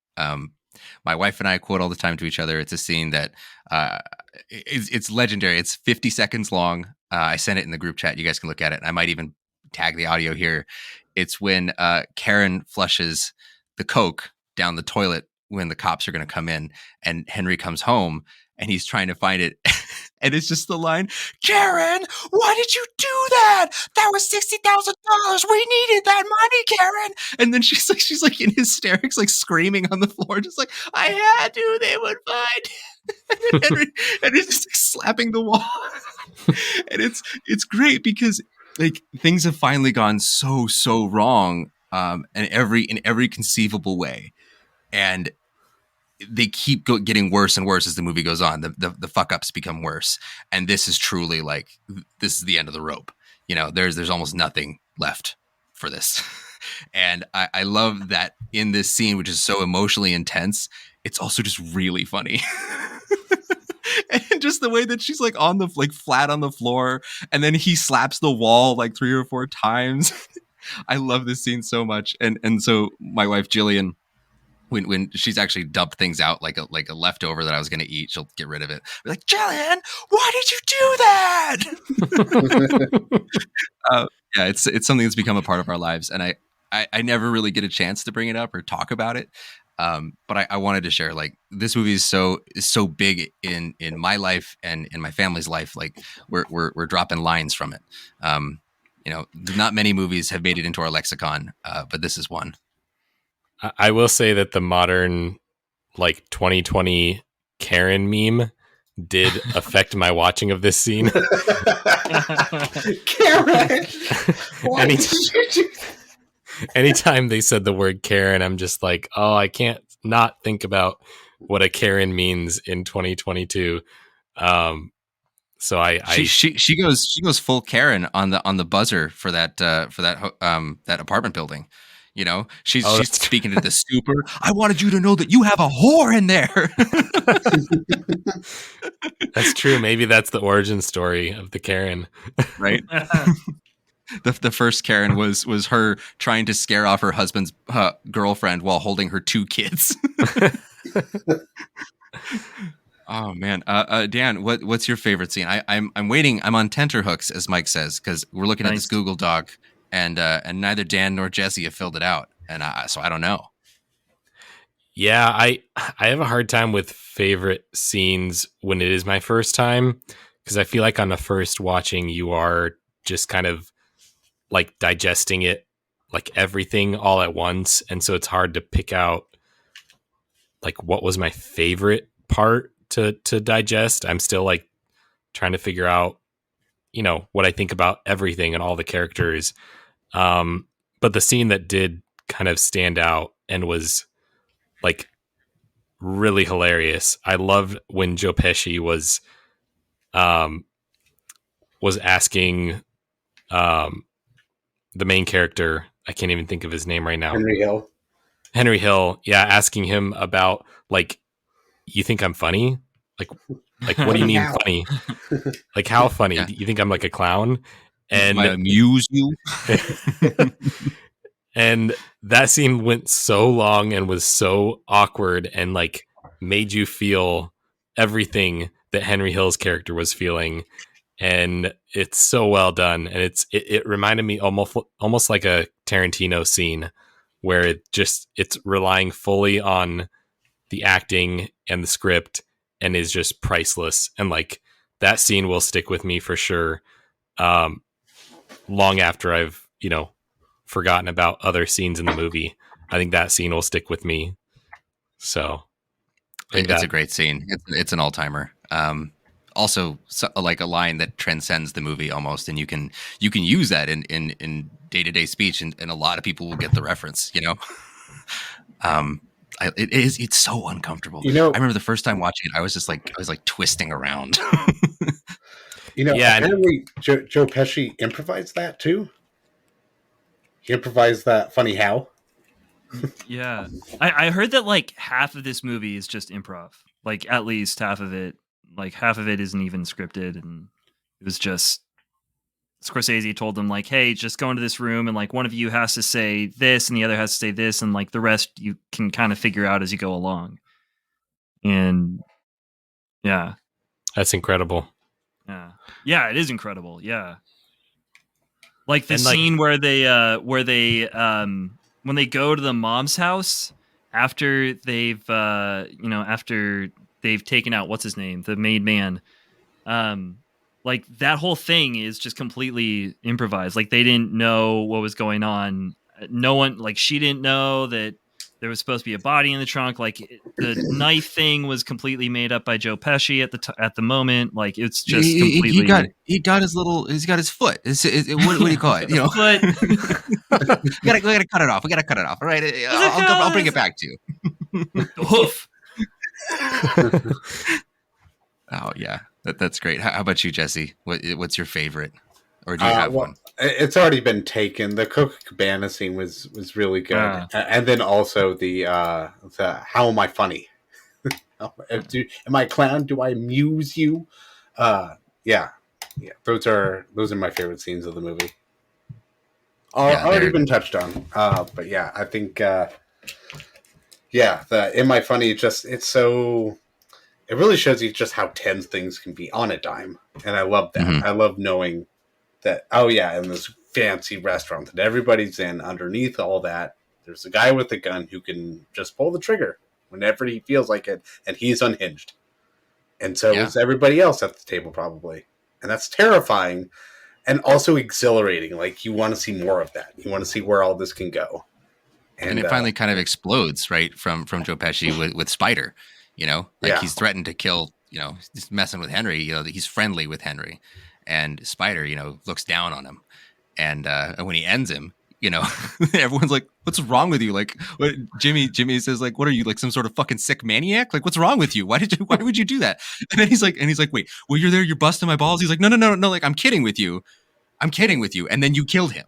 my wife and I quote all the time to each other. It's a scene that it's legendary. It's 50 seconds long. I sent it in the group chat. You guys can look at it. I might even tag the audio here. It's when Karen flushes the Coke down the toilet when the cops are going to come in, and Henry comes home and he's trying to find it. And it's just the line, Karen, why did you do that? That was $60,000. We needed that money, Karen. And then she's like in hysterics, like screaming on the floor, just like, I had to, they would find. And Henry's just like slapping the wall. And it's great because like things have finally gone so wrong, in every conceivable way. And they keep getting worse and worse as the movie goes on. The fuck ups become worse, and this is truly like this is the end of the rope. You know, there's almost nothing left for this, and I love that in this scene, which is so emotionally intense. It's also just really funny, and just the way that she's like on the flat on the floor, and then he slaps the wall like 3 or 4 times. I love this scene so much, and so my wife Jillian, when she's actually dumped things out like a leftover that I was going to eat, she'll get rid of it. Be like, Jillian, why did you do that? Yeah, it's something that's become a part of our lives, and I never really get a chance to bring it up or talk about it. But I wanted to share, like, this movie is so big in my life and in my family's life. Like we're dropping lines from it. You know, not many movies have made it into our lexicon, but this is one. I will say that the modern, like 2020 Karen meme did affect my watching of this scene. Karen, why did you do that? Anytime they said the word Karen, I'm just like, oh, I can't not think what a Karen means in 2022. So she goes full Karen on the buzzer for that apartment building. You know, she's speaking to the super. I wanted you to know that you have a whore in there. That's true. Maybe that's the origin story of the Karen, right? The first Karen was her trying to scare off her husband's girlfriend while holding her 2 kids. Oh man, Dan, what's your favorite scene? I'm waiting. I'm on tenterhooks, as Mike says, because we're looking at this Google Doc. And neither Dan nor Jesse have filled it out, and so I don't know. Yeah, I have a hard time with favorite scenes when it is my first time, because I feel like on the first watching you are just kind of like digesting it, like everything all at once, and so it's hard to pick out like what was my favorite part to digest. I'm still like trying to figure out, you know, what I think about everything and all the characters. But the scene that did kind of stand out and was like really hilarious. I loved when Joe Pesci was asking the main character, I can't even think of his name right now. Henry Hill, yeah, asking him about like, you think I'm funny? Like what do you mean funny? Like how funny? Yeah. Do you think I'm like a clown? And might amuse you. And that scene went so long and was so awkward and like made you feel everything that Henry Hill's character was feeling. And it's so well done. And it reminded me almost like a Tarantino scene where it's relying fully on the acting and the script and is just priceless. And like that scene will stick with me for sure. Long after I've, forgotten about other scenes in the movie. I think that scene will stick with me. So It's a great scene. It's an all-timer. Also, like a line that transcends the movie almost, and you can use that in day-to-day speech, and a lot of people will get the reference. It's so uncomfortable. I remember the first time watching it, I was like twisting around. Apparently Joe Pesci improvised that too. He improvised that funny how. Yeah, I heard that like half of this movie is just improv. Like at least half of it. Like half of it isn't even scripted, and it was just Scorsese told them like, "Hey, just go into this room, and like one of you has to say this, and the other has to say this, and like the rest you can kind of figure out as you go along." And yeah, that's incredible. Yeah, it is incredible. Yeah, like the scene where they when they go to the mom's house after they've after they've taken out what's his name, the made man. Like that whole thing is just completely improvised. Like they didn't know what was going on. No one, like she didn't know that there was supposed to be a body in the trunk. Like the knife thing was completely made up by Joe Pesci at the moment. Like it's just completely. He's got his foot. What do you call it? Foot. we gotta cut it off. We gotta cut it off. All right, I'll bring it back to you. Hoof. Oh yeah, that's great. How about you, Jesse? What's your favorite, or do you have one? It's already been taken. The Coca Cabana scene was really good, and then also the how am I funny? Am I a clown? Do I amuse you? Yeah. Those are my favorite scenes of the movie. Already been touched on, but yeah, I think the am I funny? It's so. It really shows you just how tense things can be on a dime. And I love that. Mm-hmm. I love knowing that, in this fancy restaurant that everybody's in, underneath all that, there's a guy with a gun who can just pull the trigger whenever he feels like it, and he's unhinged. And so is everybody else at the table, probably. And that's terrifying and also exhilarating. Like, you want to see more of that. You want to see where all this can go. And it finally kind of explodes, right, from Joe Pesci with Spider. He's threatened to kill, he's messing with Henry, he's friendly with Henry, and Spider, looks down on him. And when he ends him, everyone's like, what's wrong with you? Like, what Jimmy says, like, what are you, like some sort of fucking sick maniac? Like, what's wrong with you? Why would you do that? And then he's like, wait, well, you're there, you're busting my balls. He's like, no, like, I'm kidding with you. And then you killed him.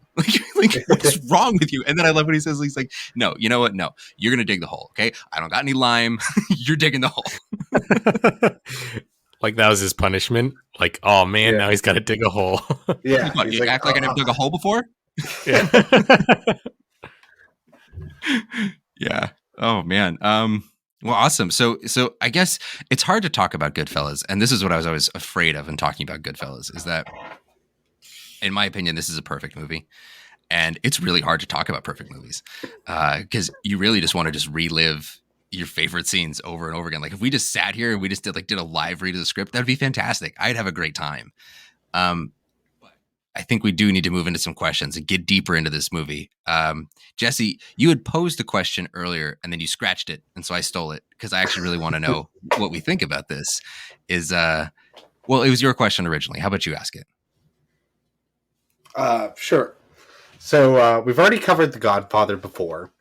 Like, what's wrong with you? And then I love what he says. He's like, no, you know what? No, you're going to dig the hole. Okay. I don't got any lime. You're digging the hole. Like that was his punishment. Like, oh man, now he's got to dig a hole. Yeah. What, you act like I never dug a hole before? Yeah. Yeah. Oh man. Well, awesome. So I guess it's hard to talk about Goodfellas. And this is what I was always afraid of in talking about Goodfellas, is that, in my opinion, this is a perfect movie, and it's really hard to talk about perfect movies because you really just want to just relive your favorite scenes over and over again. Like if we just sat here and we just did a live read of the script, that'd be fantastic. I'd have a great time. But I think we do need to move into some questions and get deeper into this movie. Jesse, you had posed a question earlier and then you scratched it, and so I stole it because I actually really want to know what we think about this. It was your question originally. How about you ask it? Sure. So we've already covered The Godfather before,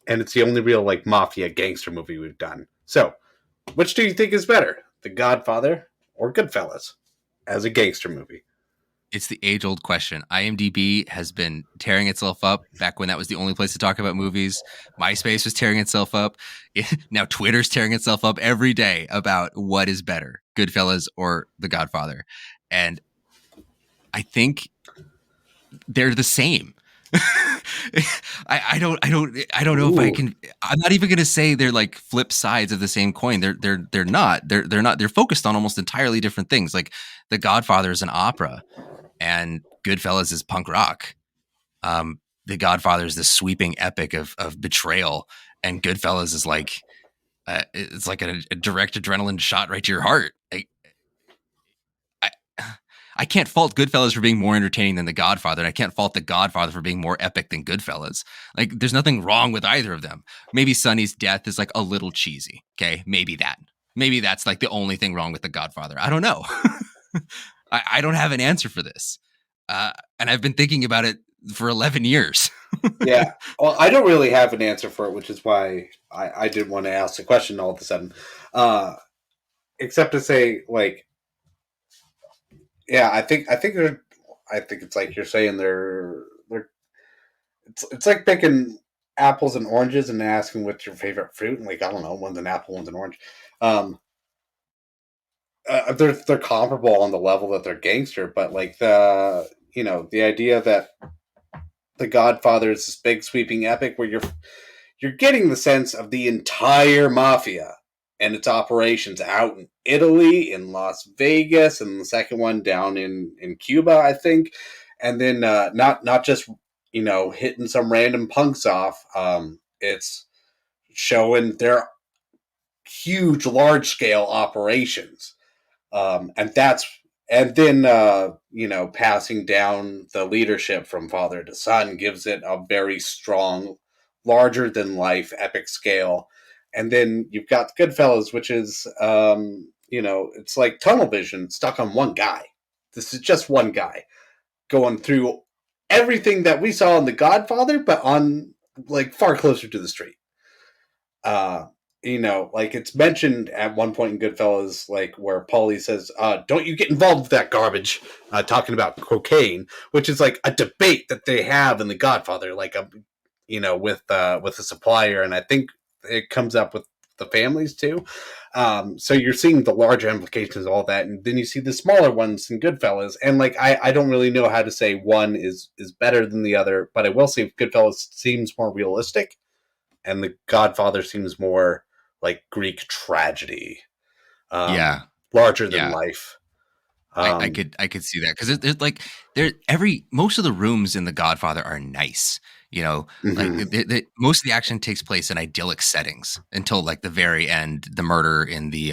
and it's the only real like mafia gangster movie we've done. So, which do you think is better, The Godfather or Goodfellas as a gangster movie? It's the age-old question. IMDb has been tearing itself up back when that was the only place to talk about movies. MySpace was tearing itself up. Now Twitter's tearing itself up every day about what is better, Goodfellas or The Godfather. And I think they're the same. I don't know if I can. I'm not even going to say they're like flip sides of the same coin. They're not. They're not. They're focused on almost entirely different things. Like The Godfather is an opera, and Goodfellas is punk rock. The Godfather is this sweeping epic of betrayal, and Goodfellas is like it's like a direct adrenaline shot right to your heart. I can't fault Goodfellas for being more entertaining than The Godfather, and I can't fault The Godfather for being more epic than Goodfellas. Like, there's nothing wrong with either of them. Maybe Sonny's death is like a little cheesy. Okay, maybe that's like the only thing wrong with The Godfather. I don't know. I don't have an answer for this, and I've been thinking about it for 11 years. Yeah, well, I don't really have an answer for it, which is why I didn't want to ask the question all of a sudden, except to say like. Yeah, I think it's like you're saying it's like picking apples and oranges and asking what's your favorite fruit, and like I don't know, one's an apple, one's an orange. They're comparable on the level that they're gangster, but like the idea that The Godfather is this big sweeping epic where you're getting the sense of the entire mafia and its operations out in Italy, in Las Vegas, and the second one down in Cuba, I think. And then not just, hitting some random punks off. It's showing their huge, large-scale operations. And then passing down the leadership from father to son gives it a very strong, larger-than-life epic scale. And then you've got Goodfellas, which is, it's like tunnel vision stuck on one guy. This is just one guy going through everything that we saw in The Godfather, but on like far closer to the street. Like it's mentioned at one point in Goodfellas, like where Paulie says, don't you get involved with that garbage, talking about cocaine, which is like a debate that they have in The Godfather, like, with the supplier. And I think it comes up with the families too. So you're seeing the larger implications of all that. And then you see the smaller ones in Goodfellas. And like, I don't really know how to say one is better than the other, but I will say Goodfellas seems more realistic and The Godfather seems more like Greek tragedy. Larger than life. I could see that because there's like most of the rooms in The Godfather are nice. Like most of the action takes place in idyllic settings until like the very end, the murder in the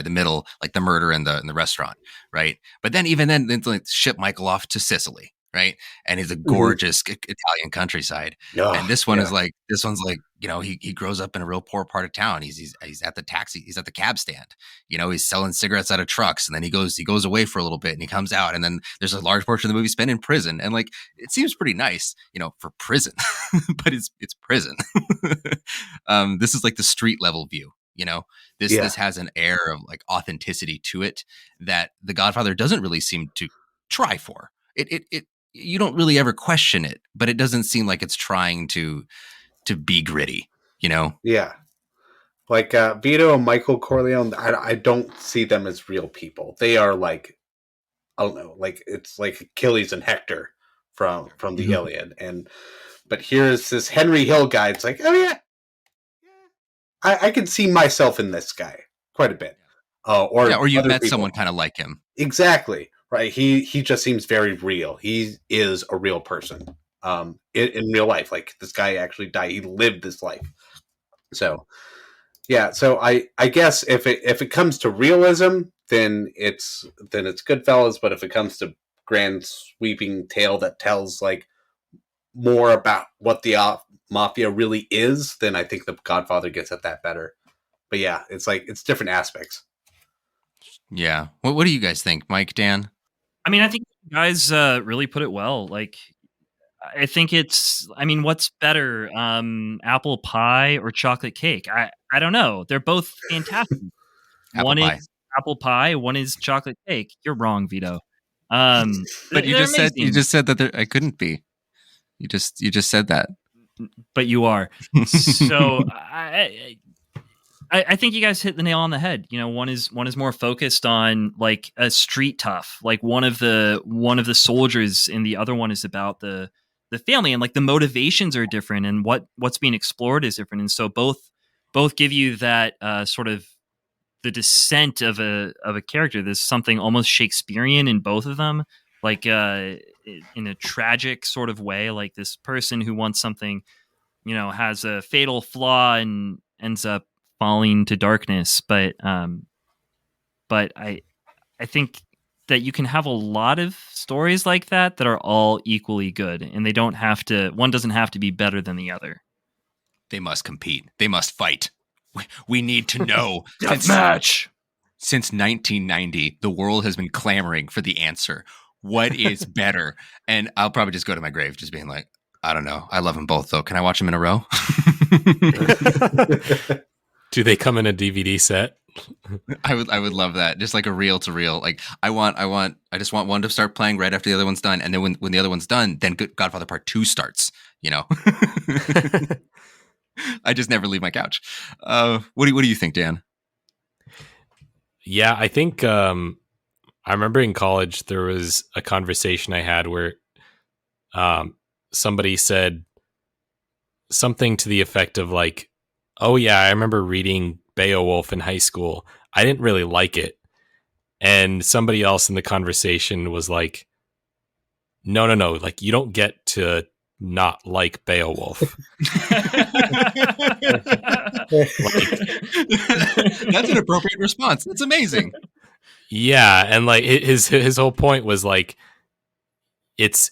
middle, like the murder in the restaurant, right? But then even then, it's like ship Michael off to Sicily, right? And it's a gorgeous Italian countryside. And this one's like, he grows up in a real poor part of town. He's at the cab stand. He's selling cigarettes out of trucks, and then he goes away for a little bit, and he comes out, and then there's a large portion of the movie spent in prison. And like, it seems pretty nice, for prison, but it's prison. This is like the street level view. This has an air of like authenticity to it that The Godfather doesn't really seem to try for. It you don't really ever question it, but it doesn't seem like it's trying to be gritty, Yeah. Like Vito and Michael Corleone, I don't see them as real people. They are like, I don't know, like it's like Achilles and Hector from the Iliad. But here's this Henry Hill guy. It's like, oh yeah, I can see myself in this guy quite a bit. Or you've met someone kind of like him. Exactly. Right. He just seems very real. He is a real person in real life. Like this guy actually died. He lived this life. So, yeah. So I guess if it comes to realism, then it's Goodfellas. But if it comes to grand sweeping tale that tells like more about what the mafia really is, then I think The Godfather gets at that better. But yeah, it's like it's different aspects. Yeah. What do you guys think, Mike, Dan? I mean, I think you guys really put it well. Like, I think it's. I mean, what's better, apple pie or chocolate cake? I don't know. They're both fantastic. Apple One pie. is apple pie. One is chocolate cake. You're wrong, Vito. But you They're just said amazing. that I couldn't be. You just said that. But you are. So I think you guys hit the nail on the head. You know, one is more focused on like a street tough, like one of the soldiers, and the other one is about the family, and like the motivations are different, and what's being explored is different, and so both give you that sort of the descent of a character. There's something almost Shakespearean in both of them, like in a tragic sort of way, like this person who wants something, you know, has a fatal flaw and ends up falling to darkness. But I think that you can have a lot of stories like that are all equally good, and they don't have to. One doesn't have to be better than the other. They must compete. They must fight. We need to know. Match. Since 1990, the world has been clamoring for the answer. What is better? And I'll probably just go to my grave just being like, I don't know. I love them both, though. Can I watch them in a row? Do they come in a DVD set? I would love that. Just like a reel to reel. Like I just want one to start playing right after the other one's done. And then when the other one's done, then Godfather Part 2 starts, you know? I just never leave my couch. What do you think, Dan? Yeah, I think I remember in college there was a conversation I had where somebody said something to the effect of like, "Oh yeah, I remember reading Beowulf in high school. I didn't really like it." And somebody else in the conversation was like, "No, like you don't get to not like Beowulf." That's an appropriate response. That's amazing. Yeah, and like his whole point was like it's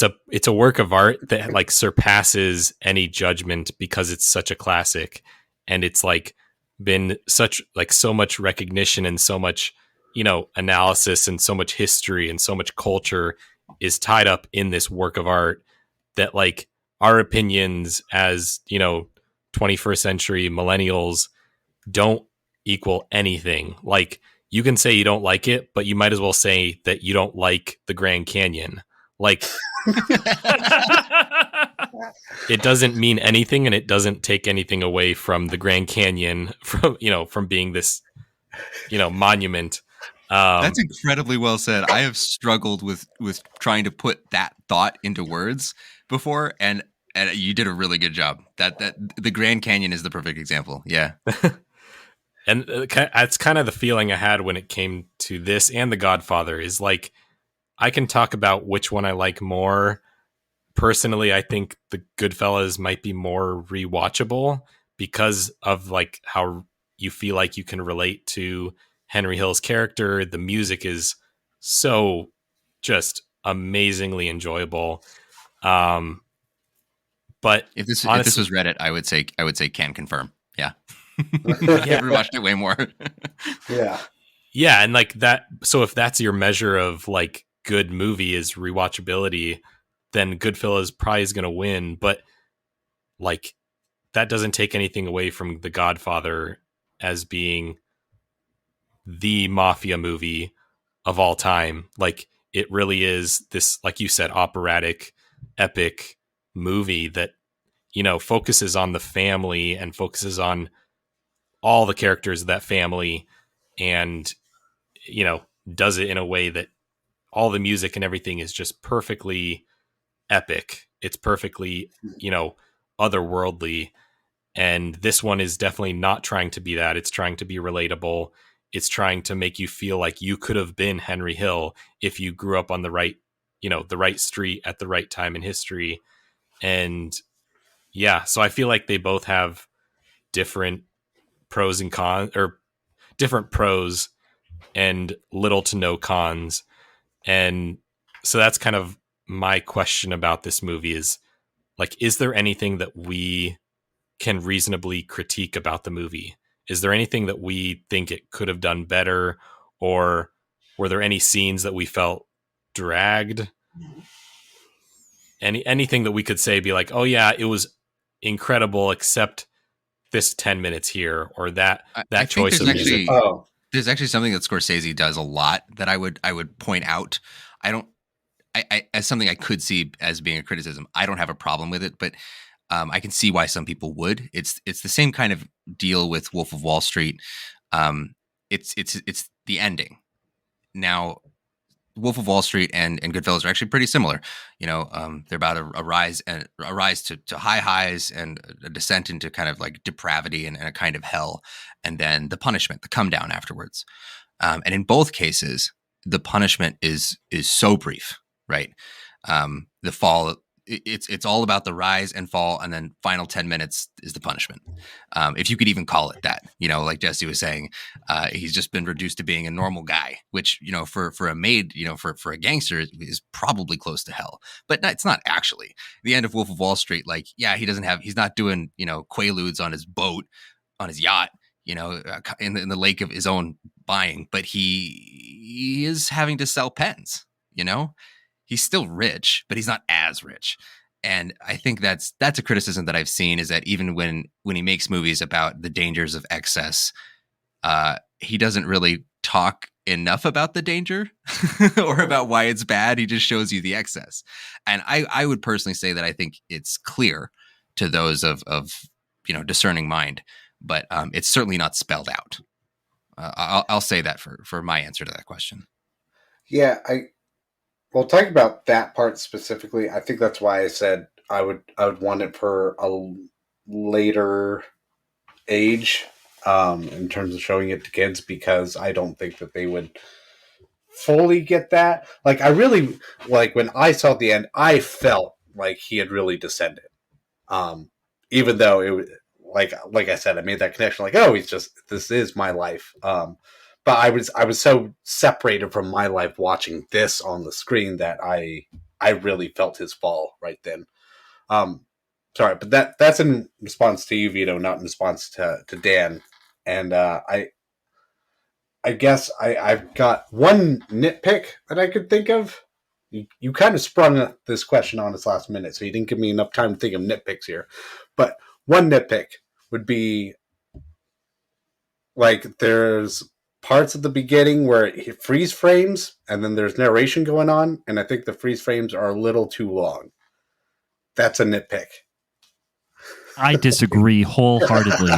a work of art that like surpasses any judgment because it's such a classic, and it's like been such like so much recognition and so much, you know, analysis and so much history and so much culture is tied up in this work of art that like our opinions as, you know, 21st century millennials don't equal anything. Like you can say you don't like it, but you might as well say that you don't like the Grand Canyon. Like it doesn't mean anything, and it doesn't take anything away from the Grand Canyon from being this, you know, monument. That's incredibly well said. I have struggled with trying to put that thought into words before, and you did a really good job. That the Grand Canyon is the perfect example. Yeah. And that's kind of the feeling I had when it came to this and The Godfather is like, I can talk about which one I like more. Personally, I think the Goodfellas might be more rewatchable because of like how you feel like you can relate to Henry Hill's character. The music is so just amazingly enjoyable. But If this honestly, was Reddit, I would say can confirm. Yeah. I've never watched it way more. Yeah, and like that. So if that's your measure of like good movie is rewatchability, then Goodfellas probably is going to win. But like that doesn't take anything away from The Godfather as being the mafia movie of all time. Like it really is this, like you said, operatic, epic movie that, you know, focuses on the family and focuses on all the characters of that family, and, you know, does it in a way that all the music and everything is just perfectly epic. It's perfectly, you know, otherworldly. And this one is definitely not trying to be that. It's trying to be relatable. It's trying to make you feel like you could have been Henry Hill if you grew up on the right, you know, the right street at the right time in history. And yeah, so I feel like they both have different pros and cons, or different pros and little to no cons. And so that's kind of my question about this movie is like, is there anything that we can reasonably critique about the movie? Is there anything that we think it could have done better, or were there any scenes that we felt dragged? anything that we could say, be like, oh yeah, it was incredible, except this 10 minutes here, or that I choice of think music. there's actually something that Scorsese does a lot that I would point out. I as something I could see as being a criticism. I don't have a problem with it, but I can see why some people would. It's the same kind of deal with Wolf of Wall Street. It's the ending. Now, Wolf of Wall Street and Goodfellas are actually pretty similar. They're about a rise to high highs and a descent into kind of like depravity and a kind of hell, and then the punishment, the come down afterwards. And in both cases, the punishment is so brief, right? The fall, it's all about the rise and fall, and then final 10 minutes is the punishment. If you could even call it that, like Jesse was saying, he's just been reduced to being a normal guy, which, for a maid, for a gangster is probably close to hell, but it's not actually. The end of Wolf of Wall Street, like, yeah, he's not doing, quaaludes on his boat, on his yacht, in the lake of his own buying, but he is having to sell pens, He's still rich, but he's not as rich. And I think that's a criticism that I've seen, is that even when he makes movies about the dangers of excess, he doesn't really talk enough about the danger or about why it's bad. He just shows you the excess. And I would personally say that I think it's clear to those of discerning mind, but it's certainly not spelled out. I'll say that for my answer to that question. Yeah, Well, talking about that part specifically, I think that's why I said I would want it for a later age, in terms of showing it to kids, because I don't think that they would fully get that. Like, I really, like, when I saw the end, I felt like he had really descended. Even though it was like I said, I made that connection, like, oh, this is my life. But I was so separated from my life watching this on the screen that I really felt his fall right then. Sorry, but that's in response to you, Vito, not in response to Dan. And I guess I've got one nitpick that I could think of. You kind of sprung this question on us last minute, so you didn't give me enough time to think of nitpicks here. But one nitpick would be, like, there's parts of the beginning where it freeze frames and then there's narration going on, and I think the freeze frames are a little too long. That's a nitpick. I disagree wholeheartedly.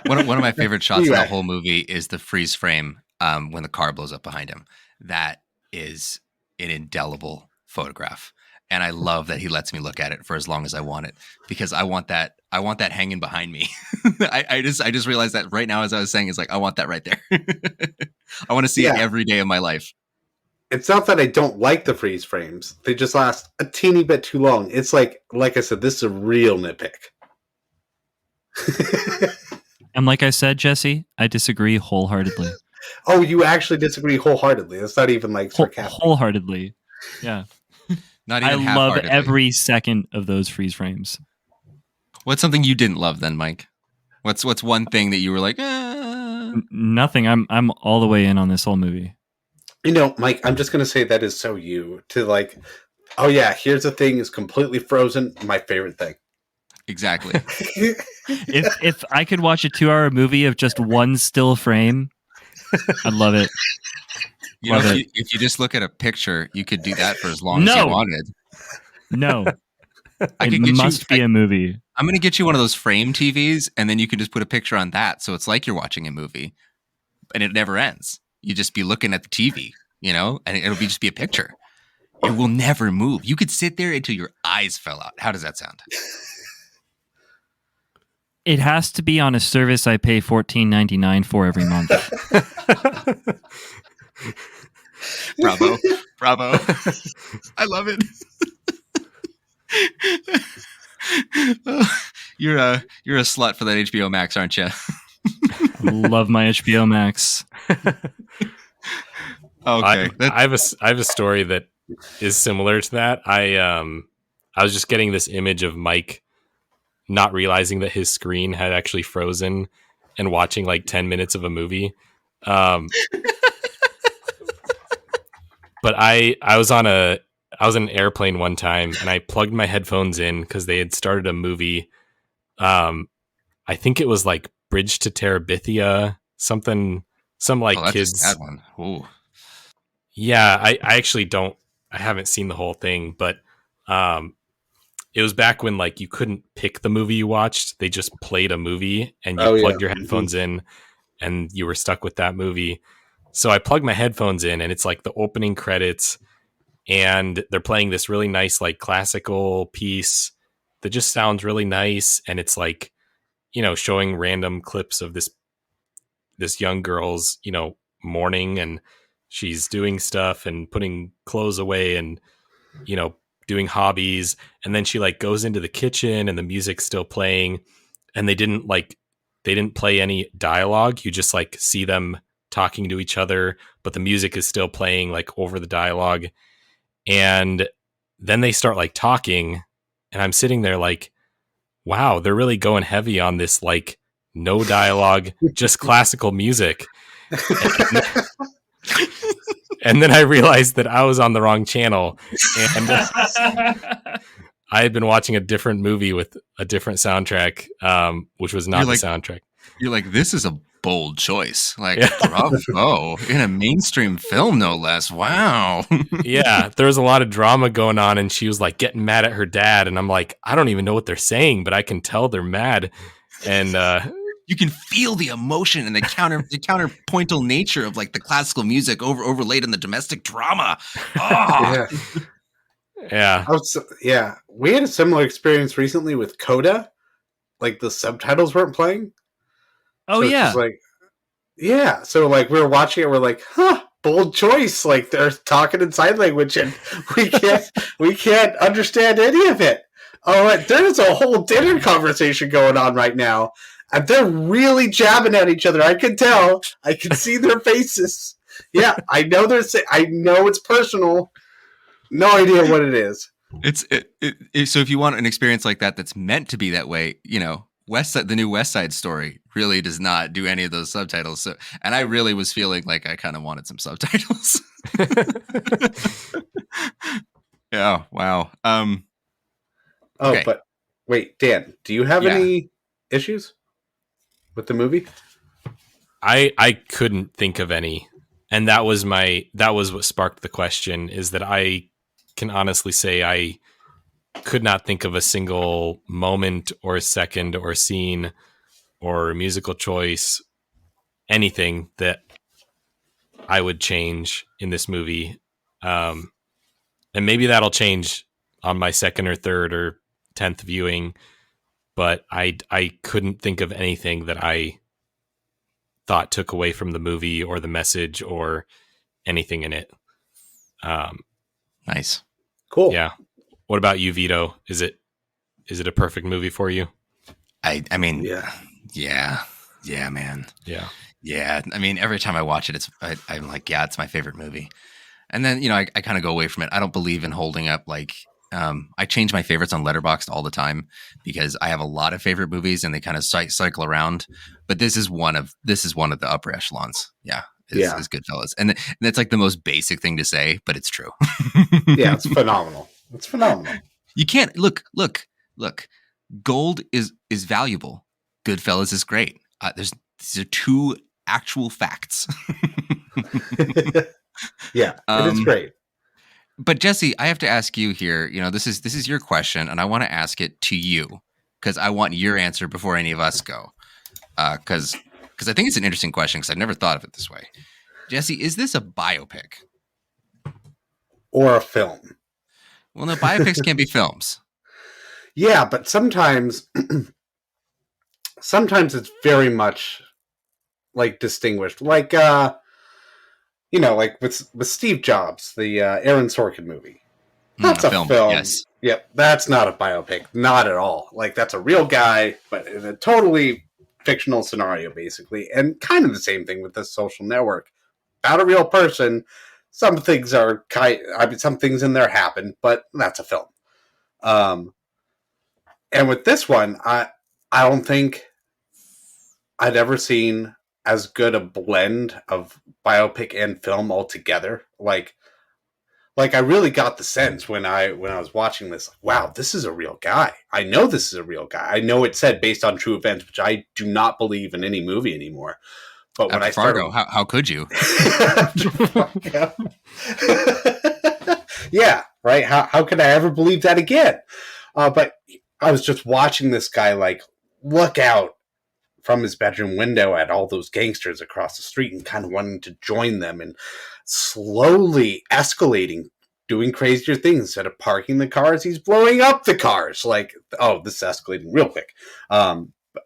One of my favorite shots in the whole movie is the freeze frame when the car blows up behind him. That is an indelible photograph, and I love that he lets me look at it for as long as I want it, because I want that hanging behind me. I just realized that right now as I was saying, it's like, I want that right there. I want to see it every day of my life. It's not that I don't like the freeze frames. They just last a teeny bit too long. It's like I said, this is a real nitpick. And like I said, Jesse, I disagree wholeheartedly. Oh, you actually disagree wholeheartedly. That's not even like sarcastic. Wholeheartedly. Yeah. Not even I love every second of those freeze frames. What's something you didn't love then, Mike? What's one thing that you were like, Nothing. I'm all the way in on this whole movie. Mike, I'm just going to say that is so you to, like, oh yeah, here's the thing is completely frozen. My favorite thing. Exactly. If I could watch a 2-hour movie of just one still frame, I'd love it. If you just look at a picture, you could do that for as long as you wanted. No. It must be a movie. I'm going to get you one of those frame TVs, and then you can just put a picture on that, so it's like you're watching a movie, and it never ends. You just be looking at the TV, and it'll just be a picture. It will never move. You could sit there until your eyes fell out. How does that sound? It has to be on a service I pay $14.99 for every month. Bravo. I love it. You're a slut for that HBO Max, aren't you? I love my HBO Max. Okay, I have a story that is similar to that. I was just getting this image of Mike not realizing that his screen had actually frozen and watching like 10 minutes of a movie. But I was on a I was in an airplane one time and I plugged my headphones in because they had started a movie. I think it was like Bridge to Terabithia, some like that's a kids. sad one. Ooh. Yeah, I actually don't. I haven't seen the whole thing, but it was back when like you couldn't pick the movie you watched. They just played a movie and you plugged your headphones in and you were stuck with that movie. So I plugged my headphones in and it's like the opening credits and they're playing this really nice like classical piece that just sounds really nice. And it's like, showing random clips of this young girl's, mourning and she's doing stuff and putting clothes away and, doing hobbies. And then she like goes into the kitchen and the music's still playing and they didn't play any dialogue. You just like see them talking to each other, but the music is still playing like over the dialogue. And then they start like talking and I'm sitting there like, wow, they're really going heavy on this, like no dialogue, just classical music. And then I realized that I was on the wrong channel and I had been watching a different movie with a different soundtrack, which was not the soundtrack. You're like, this is a bold choice. Like, bravo. In a mainstream film, no less. Wow. Yeah, there was a lot of drama going on, and she was like getting mad at her dad. And I'm like, I don't even know what they're saying, but I can tell they're mad. And you can feel the emotion and the counterpointal nature of like the classical music overlaid in the domestic drama. Oh. Yeah. We had a similar experience recently with Coda. Like the subtitles weren't playing. Oh, so yeah. So like we were watching it, we're like, bold choice. Like they're talking in sign language and we can't understand any of it. Oh, there's a whole dinner conversation going on right now. And they're really jabbing at each other. I can tell. I can see their faces. Yeah, I know it's personal. No idea what it is. So if you want an experience like that that's meant to be that way, the new West Side Story really does not do any of those subtitles. So, and I really was feeling like I kind of wanted some subtitles. Yeah. Wow. Okay. But wait, Dan, do you have any issues with the movie? I couldn't think of any. And that was what sparked the question, is that I can honestly say I could not think of a single moment or second or scene or musical choice, anything that I would change in this movie. And maybe that'll change on my second or third or 10th viewing, but I couldn't think of anything that I thought took away from the movie or the message or anything in it. Nice. Cool. Yeah. What about you, Vito? Is it a perfect movie for you? I mean, yeah, man. Yeah. I mean, every time I watch it, I'm like, yeah, it's my favorite movie. And then, I kind of go away from it. I don't believe in holding up like, I change my favorites on Letterboxd all the time because I have a lot of favorite movies and they kind of cycle around. But this is one of the upper echelons. Yeah. Is Goodfellas. And that's like the most basic thing to say, but it's true. Yeah, it's phenomenal. It's phenomenal. You can't look. Gold is valuable. Goodfellas is great. These are two actual facts. Yeah, it is great. But Jesse, I have to ask you here. This is your question, and I want to ask it to you because I want your answer before any of us go. Because I think it's an interesting question because I've never thought of it this way. Jesse, is this a biopic or a film? Well, no, biopics can't be films. Yeah, but sometimes it's very much like distinguished, like like with Steve Jobs, the Aaron Sorkin movie. That's a film. Yes. Yep, that's not a biopic, not at all. Like that's a real guy, but in a totally fictional scenario, basically, and kind of the same thing with The Social Network. About a real person. Some things some things in there happen, but that's a film. And with this one, I don't think I'd ever seen as good a blend of biopic and film altogether. Like like I really got the sense when I was watching this, like, wow, this is a real guy. I know this is a real guy. I know it said based on true events, which I do not believe in any movie anymore. But when After I started, Fargo, how could you? yeah, right. How could I ever believe that again? But I was just watching this guy like look out from his bedroom window at all those gangsters across the street and kind of wanting to join them and slowly escalating, doing crazier things. Instead of parking the cars, he's blowing up the cars. Like, oh, this is escalating real quick.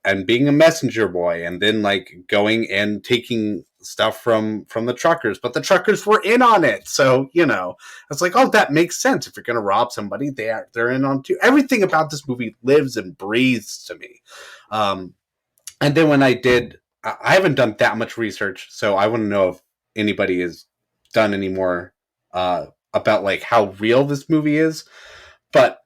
And being a messenger boy, and then like going and taking stuff from the truckers, but the truckers were in on it. So, you know, it's like, oh, that makes sense. If you're going to rob somebody, they're in on too. Everything about this movie lives and breathes to me. And then when I haven't done that much research, so I want to know if anybody has done any more about like how real this movie is. But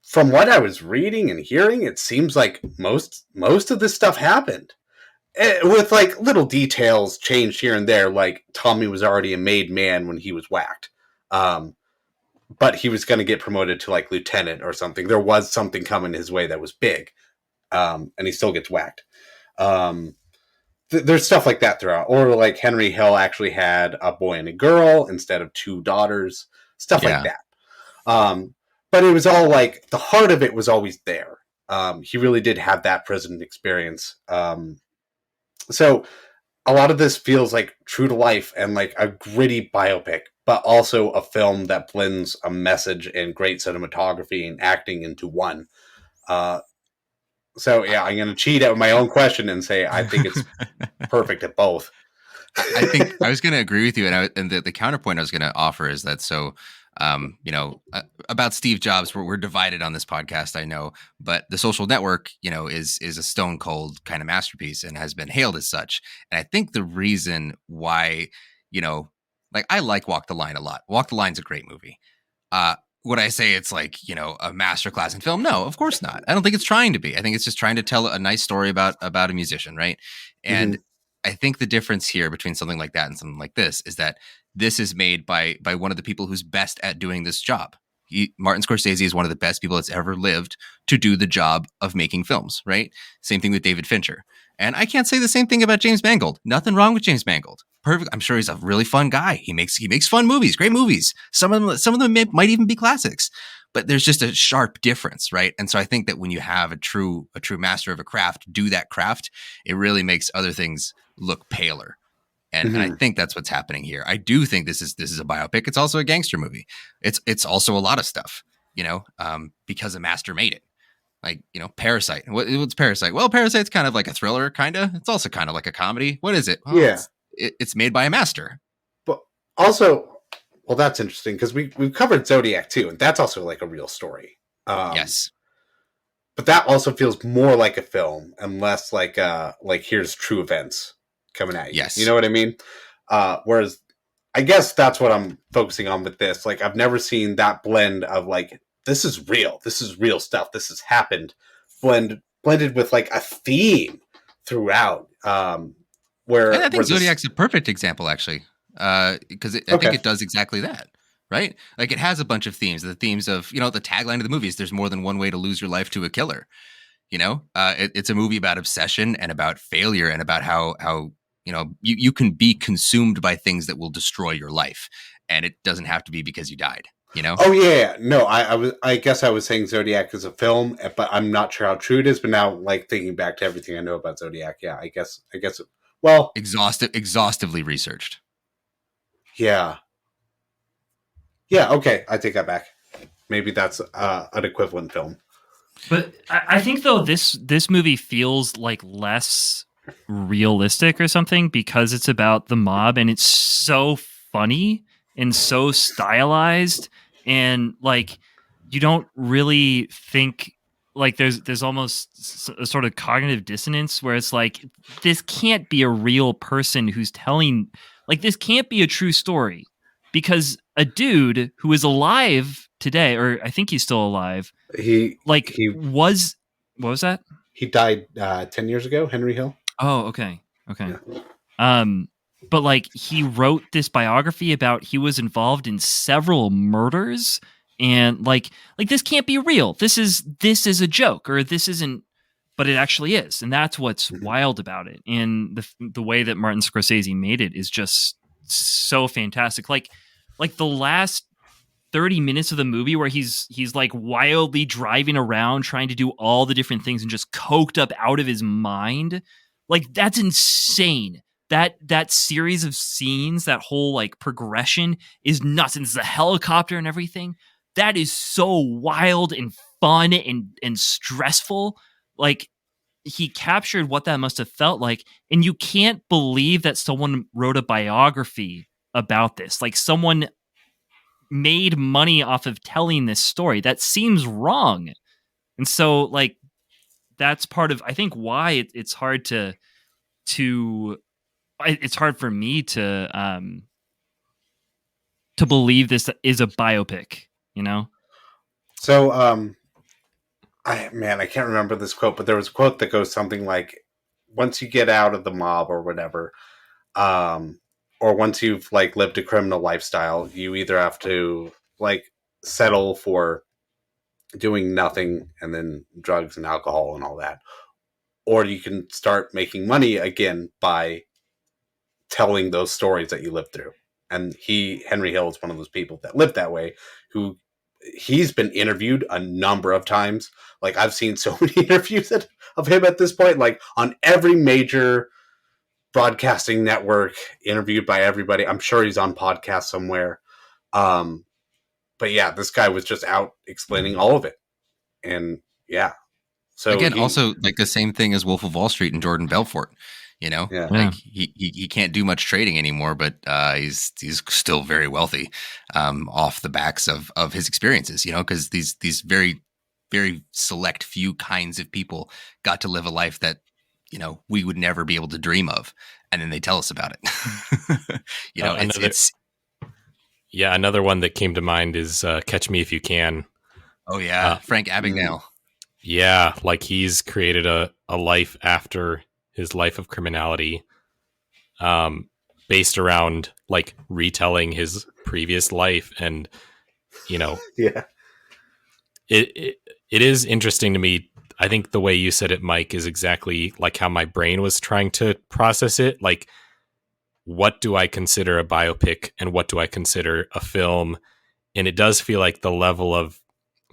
from what I was reading and hearing, it seems like most of this stuff happened. With like little details changed here and there, like Tommy was already a made man when he was whacked. But he was going to get promoted to like lieutenant or something. There was something coming his way that was big. And he still gets whacked. There's stuff like that throughout. Or like Henry Hill actually had a boy and a girl instead of 2 daughters. Stuff like that. But it was all like, the heart of it was always there. He really did have that prison experience. So a lot of this feels like true to life and like a gritty biopic, but also a film that blends a message and great cinematography and acting into one. So yeah, I'm going to cheat at my own question and say I think it's perfect at both. I think I was going to agree with you, and the counterpoint I was going to offer is that about Steve Jobs, we're divided on this podcast, I know, but The Social Network, is a stone cold kind of masterpiece and has been hailed as such. And I think the reason why, like I like Walk the Line a lot. Walk the Line's a great movie. Would I say it's like, a masterclass in film? No, of course not. I don't think it's trying to be. I think it's just trying to tell a nice story about a musician, right? And I think the difference here between something like that and something like this is that this is made by one of the people who's best at doing this job. Martin Scorsese is one of the best people that's ever lived to do the job of making films, right? Same thing with David Fincher. And I can't say the same thing about James Mangold. Nothing wrong with James Mangold. Perfect. I'm sure he's a really fun guy. He makes fun movies, great movies. Some of them might even be classics. But there's just a sharp difference, right? And so I think that when you have a true master of a craft do that craft, it really makes other things look paler. And I think that's what's happening here. I do think this is a biopic. It's also a gangster movie. It's also a lot of stuff, because a master made it. Like, Parasite. What's Parasite? Well, Parasite's kind of like a thriller, kind of. It's also kind of like a comedy. What is it? Well, yeah. It's made by a master. But also, well, that's interesting because we've covered Zodiac too, and that's also like a real story. Yes. But that also feels more like a film and less like here's true events coming at you. Yes. You know what I mean? Whereas I guess that's what I'm focusing on with this. Like I've never seen that blend of like, this is real stuff. This has happened blended with like a theme throughout. Where I think Zodiac's a perfect example, actually, because I think it does exactly that, right? Like it has a bunch of themes. The themes of, the tagline of the movie is "There's more than one way to lose your life to a killer." It's a movie about obsession and about failure and about how you can be consumed by things that will destroy your life, and it doesn't have to be because you died. Oh yeah, no, I guess I was saying Zodiac is a film, but I'm not sure how true it is. But now, like thinking back to everything I know about Zodiac, yeah, I guess. Well, exhaustively researched. Yeah. Yeah. Okay, I take that back. Maybe that's an equivalent film. But I think though this movie feels like less realistic or something because it's about the mob and it's so funny and so stylized and like you don't really think like there's almost a sort of cognitive dissonance where it's like this can't be a real person who's telling like this can't be a true story because a dude who is alive today or I think he's still alive what was that? He died 10 years ago, Henry Hill. Oh, okay. Yeah. but like he wrote this biography about he was involved in several murders, and like this can't be real. This is a joke, or this isn't, but it actually is, and that's what's wild about it. And the way that Martin Scorsese made it is just so fantastic. Like the last 30 minutes of the movie where he's like wildly driving around trying to do all the different things and just coked up out of his mind. Like that's insane. That series of scenes, that whole like progression is nuts. And it's the helicopter and everything. That is so wild and fun and stressful. Like he captured what that must have felt like. And you can't believe that someone wrote a biography about this. Like someone made money off of telling this story. That seems wrong. And so like that's part of, I think, why it's hard it's hard for me to believe this is a biopic, you know? So I can't remember this quote, but there was a quote that goes something like, once you get out of the mob or whatever, or once you've like lived a criminal lifestyle, you either have to like settle for doing nothing and then drugs and alcohol and all that, or you can start making money again by telling those stories that you lived through. And Henry Hill is one of those people that lived that way, who he's been interviewed a number of times. Like I've seen so many interviews of him at this point, like on every major broadcasting network, interviewed by everybody. I'm sure he's on podcast somewhere. But yeah, this guy was just out explaining all of it. And yeah. So again, also like the same thing as Wolf of Wall Street and Jordan Belfort, you know, like he can't do much trading anymore, but he's still very wealthy off the backs of his experiences, you know, because these very, very select few kinds of people got to live a life that, you know, we would never be able to dream of. And then they tell us about it. You know, another one that came to mind is Catch Me If You Can. Oh yeah. Frank Abagnale. Yeah. Like he's created a life after his life of criminality, based around like retelling his previous life. And, you know, yeah, it is interesting to me. I think the way you said it, Mike, is exactly like how my brain was trying to process it. Like, what do I consider a biopic and what do I consider a film? And it does feel like the level of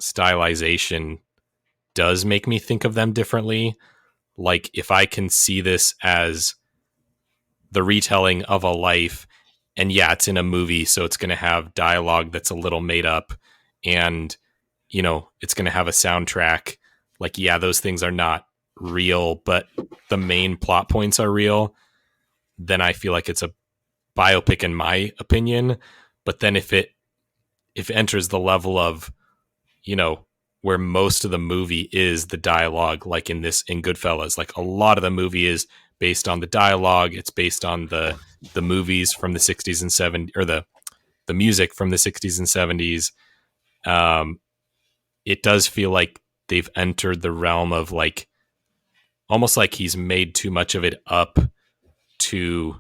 stylization does make me think of them differently. Like, if I can see this as the retelling of a life, and yeah, it's in a movie, so it's going to have dialogue that's a little made up, and, you know, it's going to have a soundtrack. Like, yeah, those things are not real, but the main plot points are real. Then I feel like it's a biopic in my opinion. But then if it enters the level of, you know, where most of the movie is the dialogue, like in Goodfellas, like a lot of the movie is based on the dialogue. It's based on the movies from the 60s and 70s, or the music from the 60s and 70s. It does feel like they've entered the realm of like, almost like he's made too much of it up to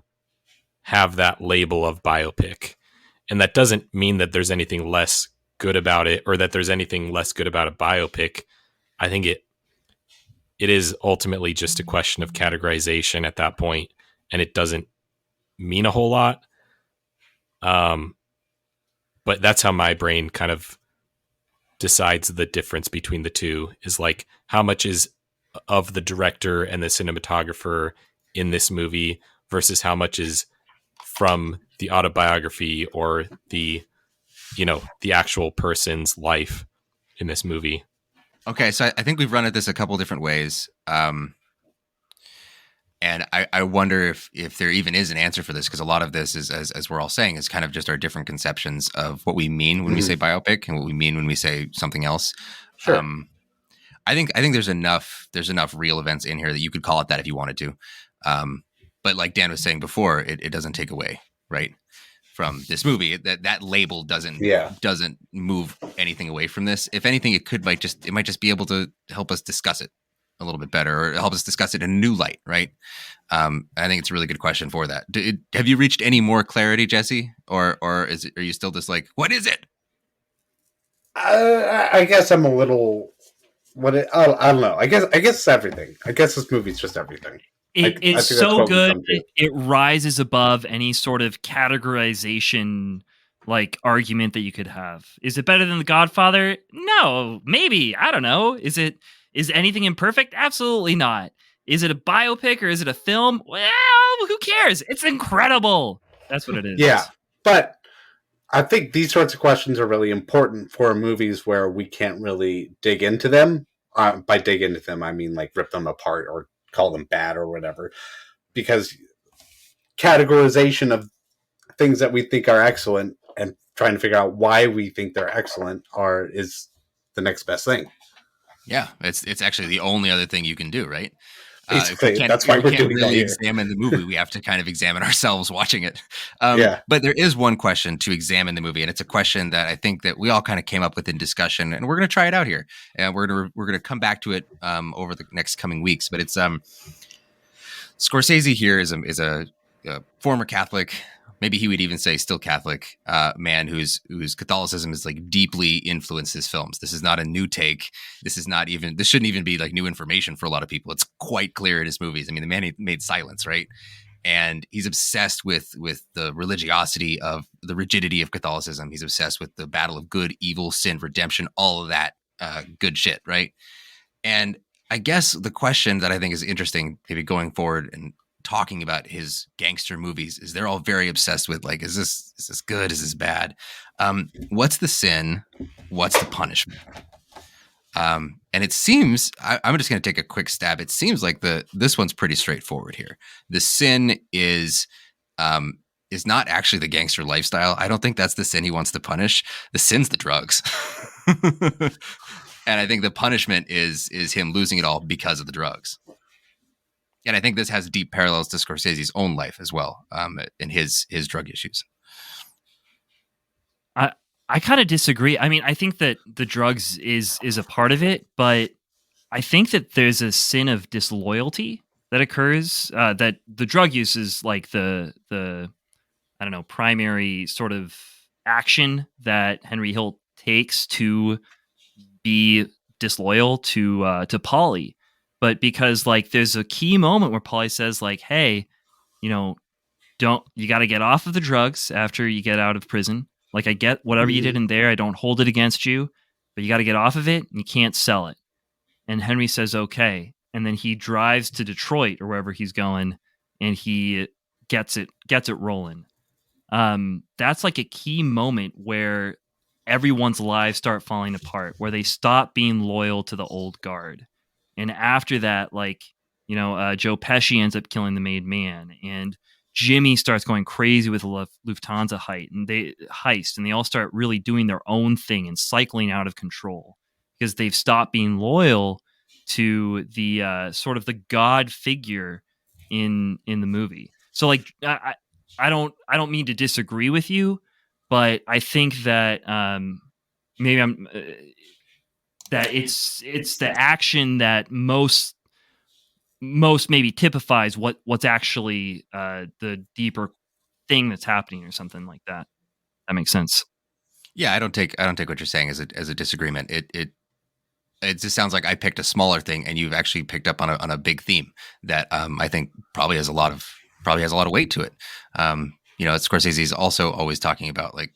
have that label of biopic. And that doesn't mean that there's anything less good about it, or that there's anything less good about a biopic. I think it is ultimately just a question of categorization at that point, and it doesn't mean a whole lot. But that's how my brain kind of decides the difference between the two, is like how much is of the director and the cinematographer in this movie versus how much is from the autobiography or the, you know, the actual person's life in this movie. Okay, so I think we've run at this a couple different ways. And I wonder if there even is an answer for this, because a lot of this is, as we're all saying, is kind of just our different conceptions of what we mean when we say biopic and what we mean when we say something else. Sure. I think there's enough real events in here that you could call it that if you wanted to. But like Dan was saying before, it doesn't take away, right, from this movie. That label doesn't move anything away from this. If anything, it might just be able to help us discuss it a little bit better, or help us discuss it in a new light, right? I think it's a really good question for that. Have you reached any more clarity, Jesse, or are you still just like, what is it? I guess I'm a little. I don't know. I guess it's everything. I guess this movie's just everything. It's I think that's so what we good. come to. It rises above any sort of categorization like argument that you could have. Is it better than The Godfather? No, maybe. I don't know. Is anything imperfect? Absolutely not. Is it a biopic or is it a film? Well, who cares? It's incredible. That's what it is. Yeah, but I think these sorts of questions are really important for movies where we can't really dig into them. By dig into them, I mean like rip them apart or call them bad or whatever. Because categorization of things that we think are excellent and trying to figure out why we think they're excellent is the next best thing. Yeah, it's actually the only other thing you can do, right? Basically, that's why we're doing really that here. examine the movie. We have to kind of examine ourselves watching it. Yeah. But there is one question to examine the movie, and it's a question that I think that we all kind of came up with in discussion, and we're going to try it out here, and we're going to come back to it over the next coming weeks. But it's Scorsese here is a former Catholic. Maybe he would even say still Catholic man whose Catholicism is like deeply influenced his films. This is not a new take. This shouldn't even be like new information for a lot of people. It's quite clear in his movies. I mean, the man made Silence, right? And he's obsessed with the religiosity of the rigidity of Catholicism. He's obsessed with the battle of good, evil, sin, redemption, all of that good shit, right? And I guess the question that I think is interesting, maybe going forward and talking about his gangster movies, is they're all very obsessed with like, is this good? Is this bad? What's the sin? What's the punishment? And it seems I'm just going to take a quick stab. It seems like this one's pretty straightforward here. The sin is not actually the gangster lifestyle. I don't think that's the sin he wants to punish. The sin's the drugs. And I think the punishment is him losing it all because of the drugs. And I think this has deep parallels to Scorsese's own life as well, in his drug issues. I kind of disagree. I mean, I think that the drugs is a part of it, but I think that there's a sin of disloyalty that occurs. That the drug use is like the I don't know, primary sort of action that Henry Hill takes to be disloyal to Polly. But because like there's a key moment where Polly says like, hey, you got to get off of the drugs after you get out of prison. Like I get whatever you did in there. I don't hold it against you, but you got to get off of it and you can't sell it. And Henry says, okay. And then he drives to Detroit or wherever he's going and he gets it rolling. That's like a key moment where everyone's lives start falling apart, where they stop being loyal to the old guard. And after that, like, Joe Pesci ends up killing the made man, and Jimmy starts going crazy with the Lufthansa heist, and they all start really doing their own thing and cycling out of control because they've stopped being loyal to the sort of the God figure in the movie. So, like, I don't mean to disagree with you, but I think that maybe I'm. That it's the action that most maybe typifies what's actually the deeper thing that's happening or something like that. That makes sense. Yeah, I don't take what you're saying as a disagreement. It just sounds like I picked a smaller thing and you've actually picked up on a big theme that I think probably has a lot of weight to it. Scorsese's also always talking about like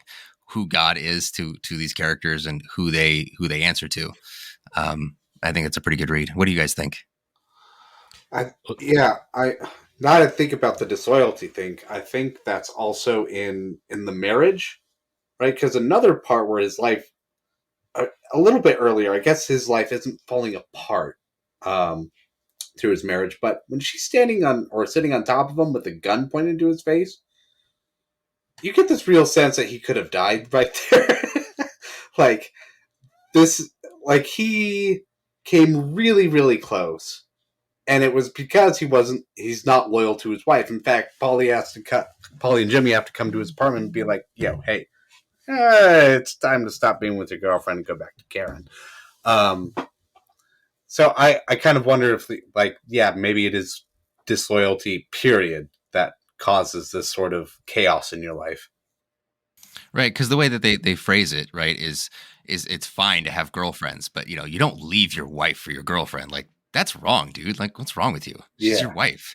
who God is to these characters and who they answer to. I think it's a pretty good read. What do you guys think? Now that I think about the disloyalty thing, I think that's also in the marriage, right? Because another part where his life, a little bit earlier, I guess his life isn't falling apart through his marriage, but when she's standing on or sitting on top of him with a gun pointed to his face, you get this real sense that he could have died right there. He came really, really close. And it was because he's not loyal to his wife. In fact, Polly and Jimmy have to come to his apartment and be like, yo, hey, it's time to stop being with your girlfriend and go back to Karen. So I kind of wonder if maybe it is disloyalty period that causes this sort of chaos in your life. Right, because the way that they phrase it, right, is it's fine to have girlfriends, but you don't leave your wife for your girlfriend. Like that's wrong, dude. Like what's wrong with you? She's your wife.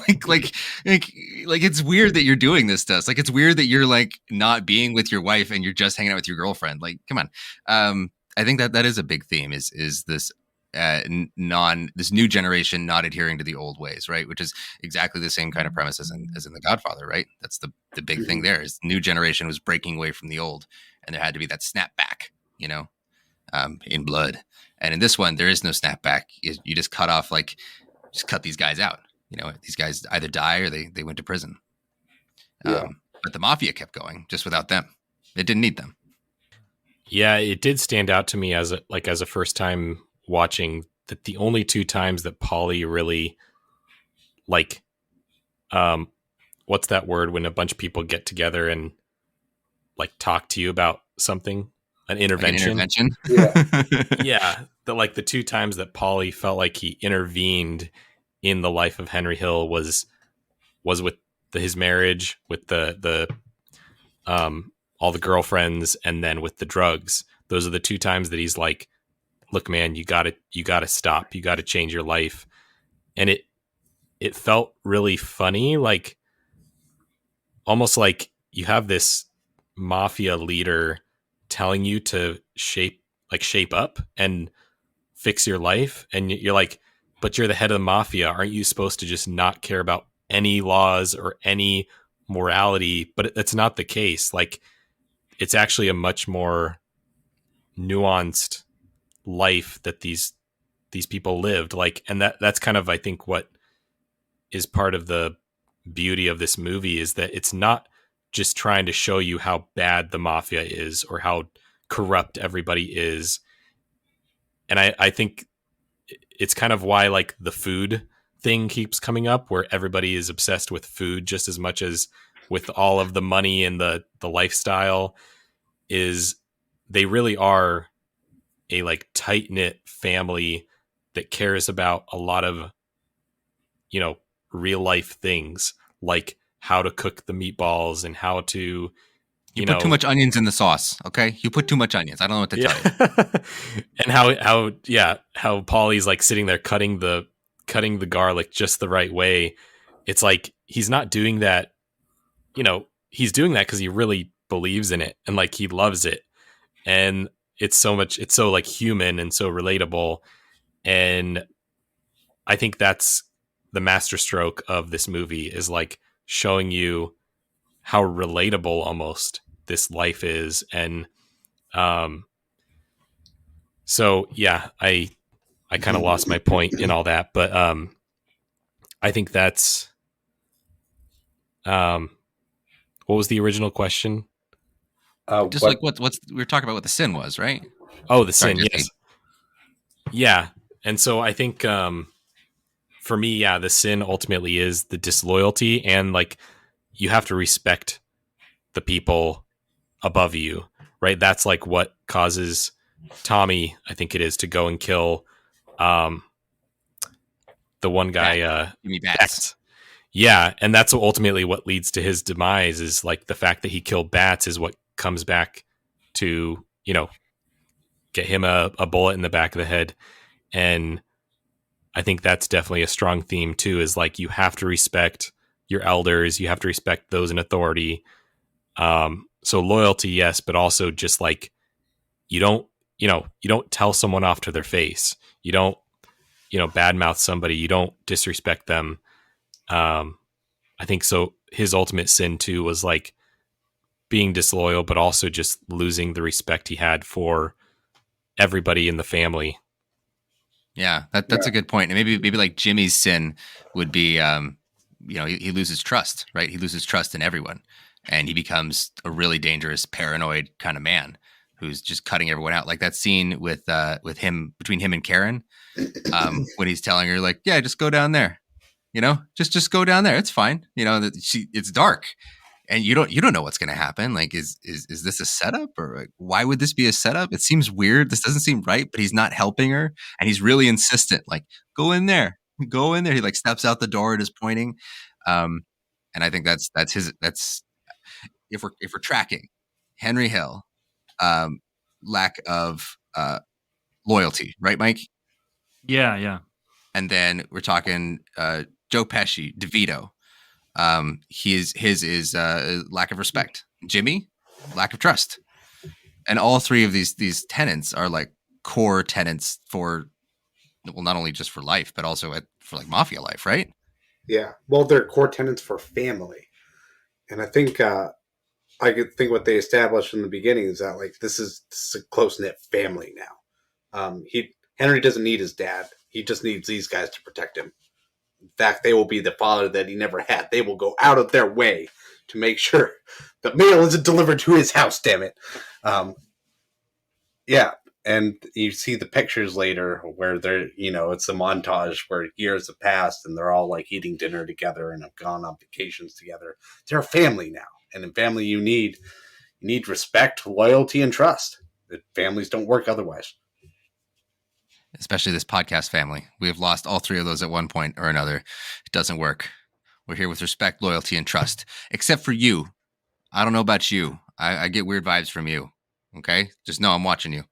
like, like like it's weird that you're doing this to us. Like it's weird that you're like not being with your wife and you're just hanging out with your girlfriend. Like come on. I think that is a big theme. Is this this new generation not adhering to the old ways, right? Which is exactly the same kind of premise as in The Godfather, right? That's the big thing there is the new generation was breaking away from the old, and there had to be that snap back, in blood. And in this one, there is no snap back. You just cut off, just cut these guys out. These guys either die or they went to prison. But the mafia kept going just without them. It didn't need them. Yeah, it did stand out to me as a first time watching that the only two times that Paulie really what's that word when a bunch of people get together and talk to you about something, an intervention. Yeah. The two times that Paulie felt like he intervened in the life of Henry Hill was with his marriage, with the all the girlfriends, and then with the drugs. Those are the two times that he's like, look, man, you gotta stop. You gotta change your life. And it felt really funny, almost like you have this mafia leader telling you to shape up and fix your life. And you're like, but you're the head of the mafia. Aren't you supposed to just not care about any laws or any morality? But that's not the case. It's actually a much more nuanced life that these people lived, and that's kind of, I think, what is part of the beauty of this movie is that it's not just trying to show you how bad the mafia is or how corrupt everybody is. And I think it's kind of why the food thing keeps coming up, where everybody is obsessed with food just as much as with all of the money and the lifestyle. Is they really are a tight-knit family that cares about a lot of real life things, like how to cook the meatballs and how to you put too much onions in the sauce. Okay, you put too much onions. I don't know what to tell you. And how Paulie's sitting there cutting the garlic just the right way. It's he's not doing that. He's doing that because he really believes in it and he loves it. And it's so human and so relatable. And I think that's the masterstroke of this movie, is showing you how relatable almost this life is. And so yeah, I kind of lost my point in all that, but I think that's what was the original question? Just what's we were talking about what the sin was, right? Oh, the sin, yes. Yeah. And so I think for me, the sin ultimately is the disloyalty, and you have to respect the people above you, right? That's what causes Tommy, I think it is, to go and kill the one guy, Bats. Yeah, and that's ultimately what leads to his demise, is the fact that he killed Bats is what comes back to, get him a bullet in the back of the head. And I think that's definitely a strong theme too, is you have to respect your elders, you have to respect those in authority. So loyalty, yes, but also just you don't tell someone off to their face. You don't, badmouth somebody. You don't disrespect them. I think so. His ultimate sin too was being disloyal, but also just losing the respect he had for everybody in the family. Yeah, that's a good point. And maybe Jimmy's sin would be, he loses trust, right? He loses trust in everyone, and he becomes a really dangerous, paranoid kind of man who's just cutting everyone out. Like that scene with him, between him and Karen, when he's telling her yeah, just go down there, just go down there. It's fine. It's dark. and you don't know what's going to happen. Like, is this a setup, or like, why would this be a setup? It seems weird. This doesn't seem right. But he's not helping her, and he's really insistent. Like, go in there, go in there. He like steps out the door and is pointing. And I think that's if we're tracking Henry Hill, lack of loyalty, right, Mike? Yeah. And then we're talking Joe Pesci, DeVito. His is lack of respect. Jimmy, lack of trust. And all three of these tenets are like core tenets for, well, not only just for life, but also for like mafia life, right? Yeah. Well, they're core tenets for family, and I think what they established in the beginning is that like this is a close knit family now. Henry doesn't need his dad; he just needs these guys to protect him. In fact, they will be the father that he never had. They will go out of their way to make sure the mail isn't delivered to his house. Damn it! Yeah, and you see the pictures later where they're, it's a montage where years have passed and they're all like eating dinner together and have gone on vacations together. They're a family now, and in family you need respect, loyalty, and trust. Families don't work otherwise. Especially this podcast family. We have lost all three of those at one point or another. It doesn't work. We're here with respect, loyalty, and trust. Except for you. I don't know about you. I get weird vibes from you. Okay? Just know I'm watching you.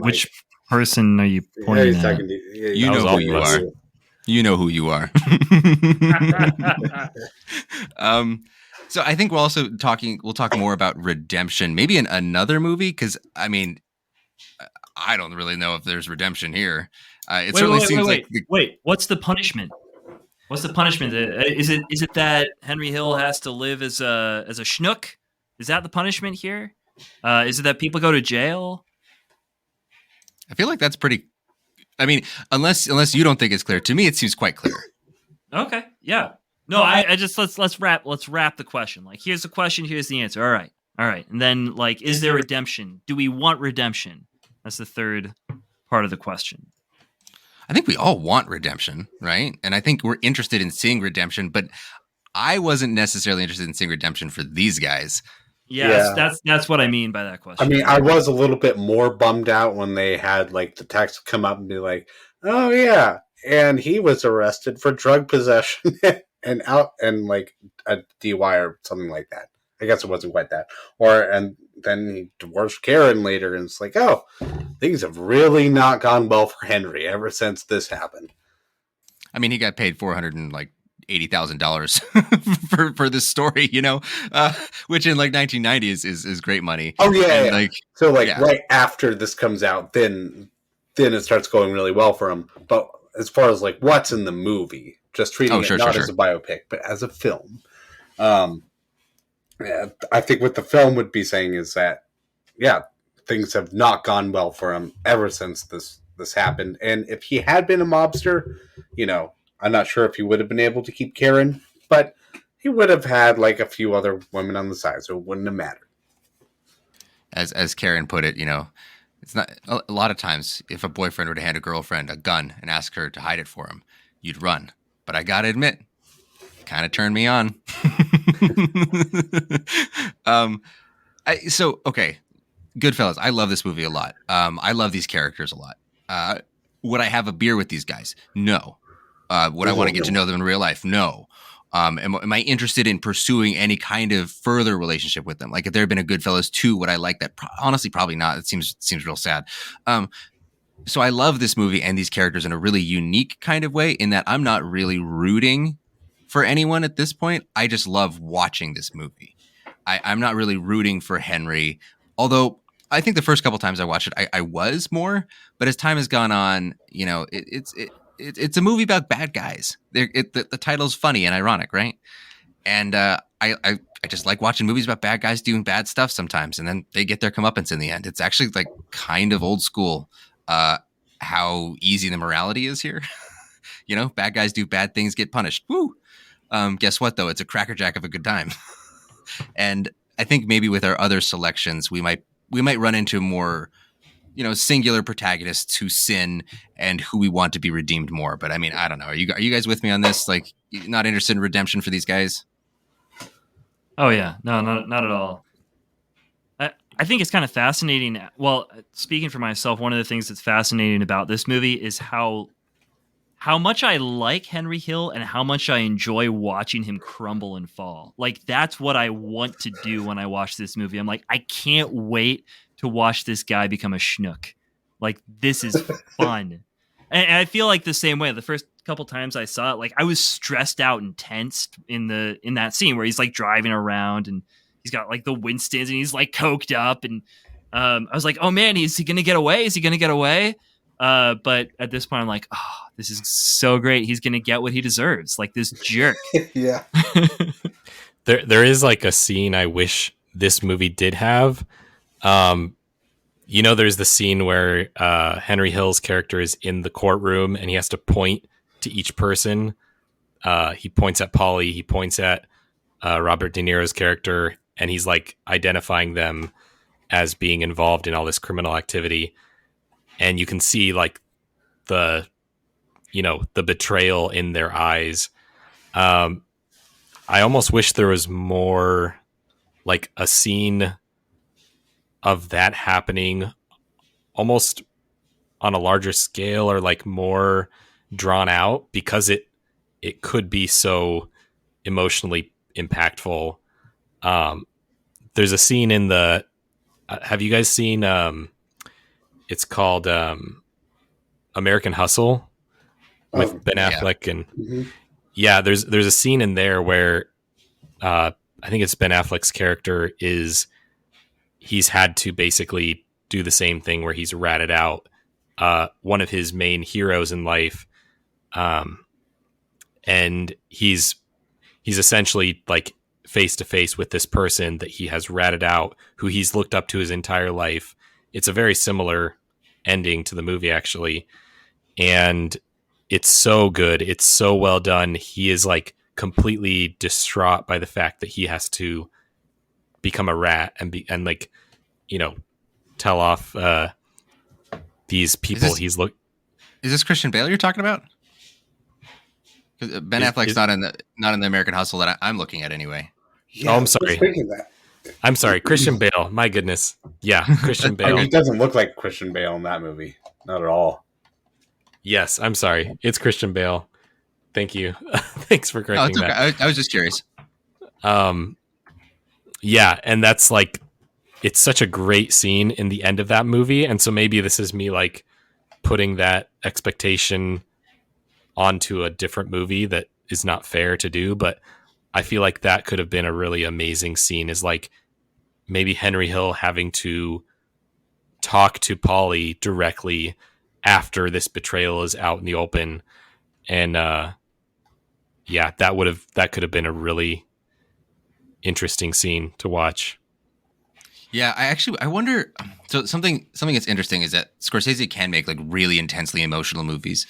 Which person are you pointing at? You know who you are. You know who you are. So I think we'll talk more about redemption, maybe in another movie, because I mean, I don't really know if there's redemption here. Wait, what's the punishment? What's the punishment? Is it that Henry Hill has to live as a schnook? Is that the punishment here? Is it that people go to jail? I feel like that's pretty. I mean, unless you don't think it's clear. To me, it seems quite clear. Okay, yeah. No, I just let's wrap the question. Like, here's the question, here's the answer. All right, and then like, is there redemption? Do we want redemption? That's the third part of the question. I think we all want redemption, right? And I think we're interested in seeing redemption, but I wasn't necessarily interested in seeing redemption for these guys. Yeah. That's what I mean by that question. I mean, I was a little bit more bummed out when they had like the text come up and be like, "Oh yeah, and he was arrested for drug possession and like a DUI or something like that." I guess it wasn't quite that. And then he divorced Karen later, and it's like, oh, things have really not gone well for Henry ever since this happened. I mean, he got paid $480,000 for this story, which in like 1990 is great money. Oh yeah, and, yeah. Right after this comes out, then it starts going really well for him. But as far as like what's in the movie, just treating it not as a biopic but as a film. Yeah, I think what the film would be saying is that, yeah, things have not gone well for him ever since this happened. And if he had been a mobster, I'm not sure if he would have been able to keep Karen, but he would have had like a few other women on the side, so it wouldn't have mattered. As Karen put it, it's not a lot of times if a boyfriend were to hand a girlfriend a gun and ask her to hide it for him, you'd run. But I gotta admit, kind of turned me on. Okay, Goodfellas. I love this movie a lot. I love these characters a lot. Would I have a beer with these guys? No. Would I want to get to know them in real life? No. Am I interested in pursuing any kind of further relationship with them? Like if there had been a Goodfellas 2, would I like that? Honestly, probably not. It seems real sad. So I love this movie and these characters in a really unique kind of way in that I'm not really rooting for anyone at this point. I just love watching this movie. I'm not really rooting for Henry, although I think the first couple times I watched it, I was more. But as time has gone on, it's a movie about bad guys. The title's funny and ironic, right? And I just like watching movies about bad guys doing bad stuff sometimes, and then they get their comeuppance in the end. It's actually like kind of old school how easy the morality is here. Bad guys do bad things, get punished. Woo! Guess what, though? It's a crackerjack of a good time. And I think maybe with our other selections, we might run into more, singular protagonists who sin and who we want to be redeemed more. But I mean, I don't know. Are you guys with me on this? Like, not interested in redemption for these guys? Oh yeah, no, not at all. I think it's kind of fascinating. Well, speaking for myself, one of the things that's fascinating about this movie is how much I like Henry Hill and how much I enjoy watching him crumble and fall. Like that's what I want to do when I watch this movie. I'm like, I can't wait to watch this guy become a schnook. Like this is fun. And I feel like the same way. The first couple times I saw it, like I was stressed out and tensed in that scene where he's like driving around and he's got like the Winstons and he's like coked up and I was like, oh man, is he gonna get away? Is he gonna get away? But at this point, I'm like, oh, this is so great. He's gonna get what he deserves, like this jerk. Yeah. There is like a scene I wish this movie did have. There's the scene where Henry Hill's character is in the courtroom and he has to point to each person. He points at Polly, he points at Robert De Niro's character, and he's like identifying them as being involved in all this criminal activity. And you can see like the betrayal in their eyes. I almost wish there was more like a scene of that happening almost on a larger scale or like more drawn out, because it could be so emotionally impactful. There's a scene in the have you guys seen it's called American Hustle with Ben Affleck and yeah, there's a scene in there where I think it's Ben Affleck's character he's had to basically do the same thing where he's ratted out one of his main heroes in life, and he's essentially like face to face with this person that he has ratted out, who he's looked up to his entire life. It's a very similar ending to the movie, actually, and it's so good. It's so well done. He is like completely distraught by the fact that he has to become a rat and like, tell off these people. Is this Christian Bale you're talking about? Ben Affleck's not in the American Hustle that I'm looking at anyway. Yeah, I'm sorry. I was thinking that. I'm sorry, Christian Bale. My goodness. Yeah, Christian Bale. He doesn't look like Christian Bale in that movie. Not at all. Yes, I'm sorry. It's Christian Bale. Thank you. Thanks for correcting that. I was just curious. Yeah, and that's like, it's such a great scene in the end of that movie, and so maybe this is me like putting that expectation onto a different movie that is not fair to do, but I feel like that could have been a really amazing scene, is like maybe Henry Hill having to talk to Polly directly after this betrayal is out in the open. And yeah, that could have been a really interesting scene to watch. Yeah, I wonder. So something that's interesting is that Scorsese can make like really intensely emotional movies.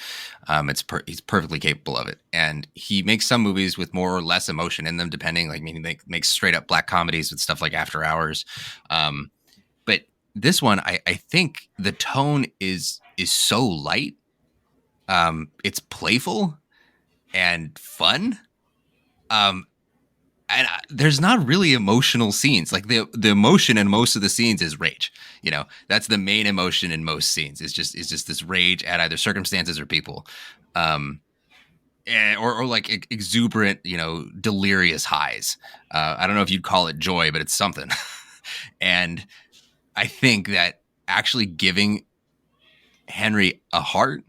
He's perfectly capable of it, and he makes some movies with more or less emotion in them, depending. Like, meaning they make straight up black comedies with stuff like After Hours. But this one, I think the tone is so light. It's playful and fun. And there's not really emotional scenes. Like the emotion in most of the scenes is rage. That's the main emotion in most scenes. It's just this rage at either circumstances or people, or like exuberant, delirious highs. I don't know if you'd call it joy, but it's something. And I think that actually giving Henry a heart,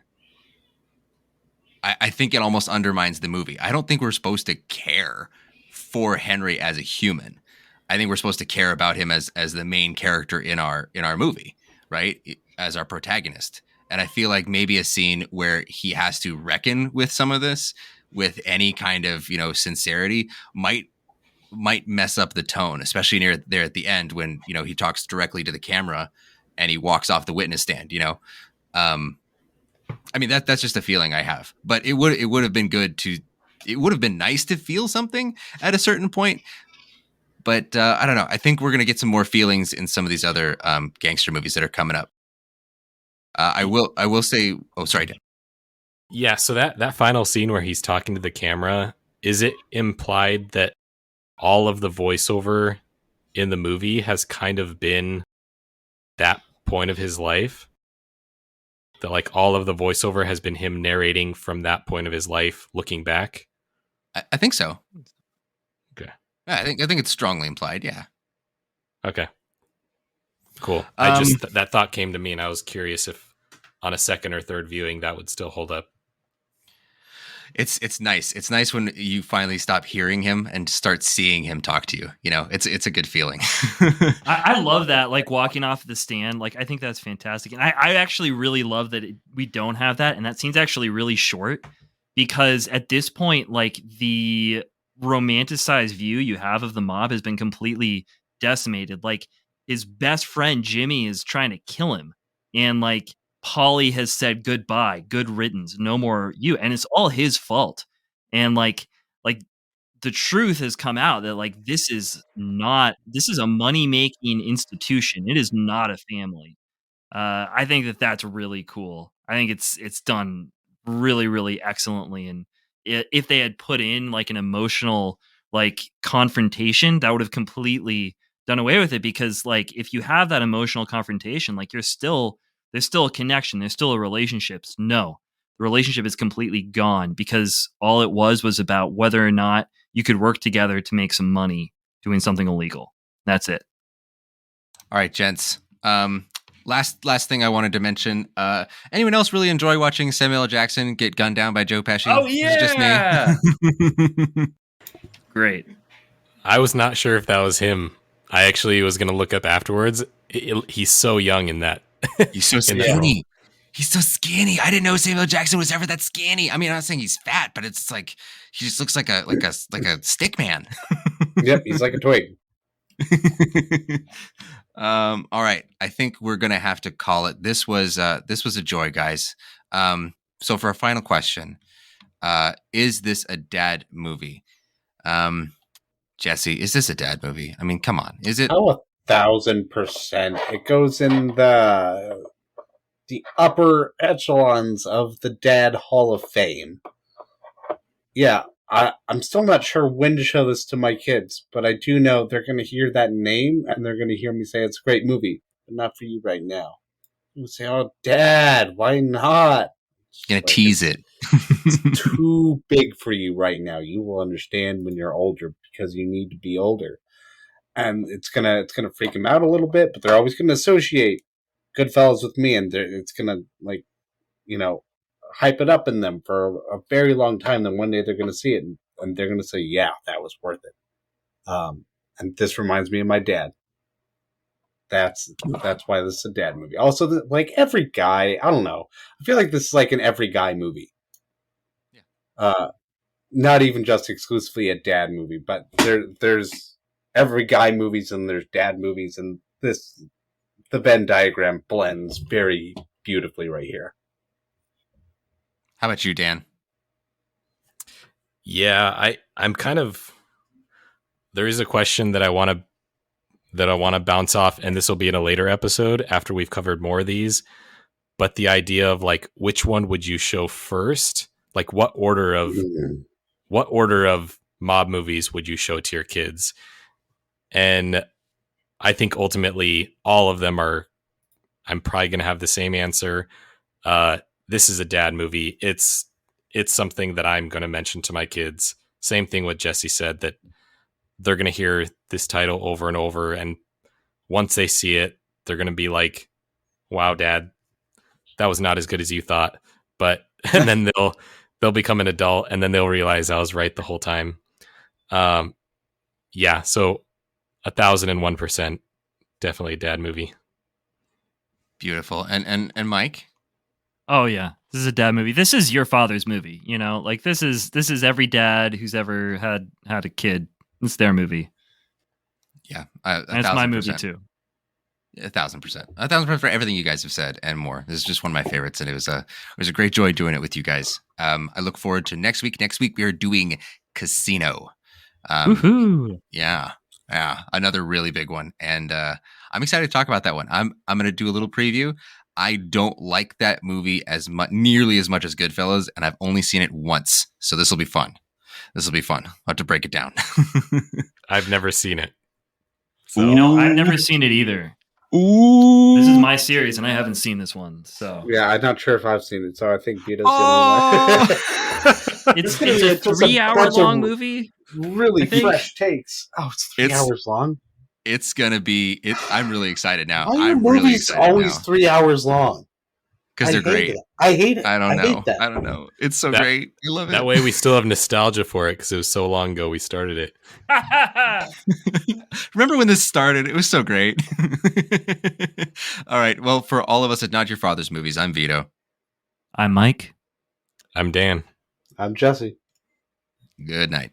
I think it almost undermines the movie. I don't think we're supposed to care for Henry as a human. I think we're supposed to care about him as the main character in our movie, right? As our protagonist. And I feel like maybe a scene where he has to reckon with some of this with any kind of, sincerity might mess up the tone, especially near there at the end when, he talks directly to the camera and he walks off the witness stand, I mean, that's just a feeling I have, but it would have been good to, it would have been nice to feel something at a certain point, but I don't know. I think we're going to get some more feelings in some of these other gangster movies that are coming up. I will say, oh, sorry, Dan. Yeah. So that final scene where he's talking to the camera, is it implied that all of the voiceover in the movie has kind of been that point of his life. That like all of the voiceover has been him narrating from that point of his life, looking back. I think so. Okay. Yeah, I think it's strongly implied. Yeah. Okay. Cool. That thought came to me, and I was curious if on a second or third viewing that would still hold up. It's nice. It's nice when you finally stop hearing him and start seeing him talk to you. You know, it's a good feeling. I love that, like walking off the stand. Like, I think that's fantastic. And I actually really love that we don't have that. And that scene's actually really short because at this point, like the romanticized view you have of the mob has been completely decimated. Like his best friend, Jimmy, is trying to kill him. And like, Polly has said goodbye, good riddance, no more you, and it's all his fault. And like the truth has come out that like this is a money making institution. It is not a family. I think that's really cool. I think it's done really really excellently. And if they had put in like an emotional like confrontation, that would have completely done away with it. Because like if you have that emotional confrontation, like there's still a connection, there's still a relationship. No, the relationship is completely gone because all it was about whether or not you could work together to make some money doing something illegal. That's it. All right, gents. Last thing I wanted to mention. Anyone else really enjoy watching Samuel L. Jackson get gunned down by Joe Pesci? Oh Is it just me? Great. I was not sure if that was him. I actually was going to look up afterwards. He's so young in that. He's so skinny. He's so skinny. I didn't know Samuel L. Jackson was ever that skinny. I mean, I'm not saying he's fat, but it's like he just looks like a stick man. Yep, he's like a twig. All right, I think we're gonna have to call it. This was a joy, guys. So for our final question, is this a dad movie? Jesse, is this a dad movie? I mean, come on, is it? Oh, 1,000%. It goes in the upper echelons of the Dad Hall of Fame. Yeah, I'm still not sure when to show this to my kids, but I do know they're going to hear that name and they're going to hear me say it's a great movie, but not for you right now. You say, "Oh, Dad, why not?" Gonna tease it. It's too big for you right now. You will understand when you're older because you need to be older. And it's gonna freak them out a little bit, but they're always gonna associate Goodfellas with me, and it's gonna hype it up in them for a very long time. Then one day they're gonna see it, and they're gonna say, "Yeah, that was worth it." And this reminds me of my dad. That's why this is a dad movie. Also, like every guy, I don't know. I feel like this is like an every guy movie. Yeah. Not even just exclusively a dad movie, but there's every guy movies and there's dad movies, and the Venn diagram blends very beautifully right here. How about you, Dan? Yeah, I'm kind of. There is a question that I want to bounce off, and this will be in a later episode after we've covered more of these. But the idea of like, which one would you show first? Like, what order of mob movies would you show to your kids? And I think ultimately all of them are. I'm probably going to have the same answer. This is a dad movie. It's something that I'm going to mention to my kids. Same thing what Jesse said, that they're going to hear this title over and over. And once they see it, they're going to be like, "Wow, Dad, that was not as good as you thought." But, and then they'll become an adult and then they'll realize I was right the whole time. Yeah. So 1,001% definitely a dad movie. Beautiful. And Mike? Oh yeah, this is a dad movie. This is your father's movie. You know, like this is every dad who's ever had a kid. It's their movie. Yeah, and it's my movie too. 1,000%. 1,000% for everything you guys have said and more. This is just one of my favorites, and it was a great joy doing it with you guys. I look forward to next week. Next week we are doing Casino. Woohoo! Yeah, another really big one, and I'm excited to talk about that one. I'm going to do a little preview. I don't like that movie nearly as much as Goodfellas, and I've only seen it once, so this will be fun. This will be fun. I'll have to break it down. I've never seen it. So You know, I've never seen it either. Ooh. This is my series, and I haven't seen this one. So Yeah, I'm not sure if I've seen it, so I think Vito's Oh! the only one. it's gonna a be just a 3-hour-long bunch of movie. Really I think. fresh takes. Oh, it's 3 It's- hours long. It's gonna be. I'm really excited now. Why are your I'm really movies excited always now 3 hours long? because they're I hate great. it. I hate it. I don't know. hate that. I don't know. It's so That- great. I love it. that way we still have nostalgia for it because it was so long ago we started it. Remember when this started? It was so great. All right. Well, for all of us at Not Your Father's Movies, I'm Vito. I'm Mike. I'm Dan. I'm Jesse. Good night.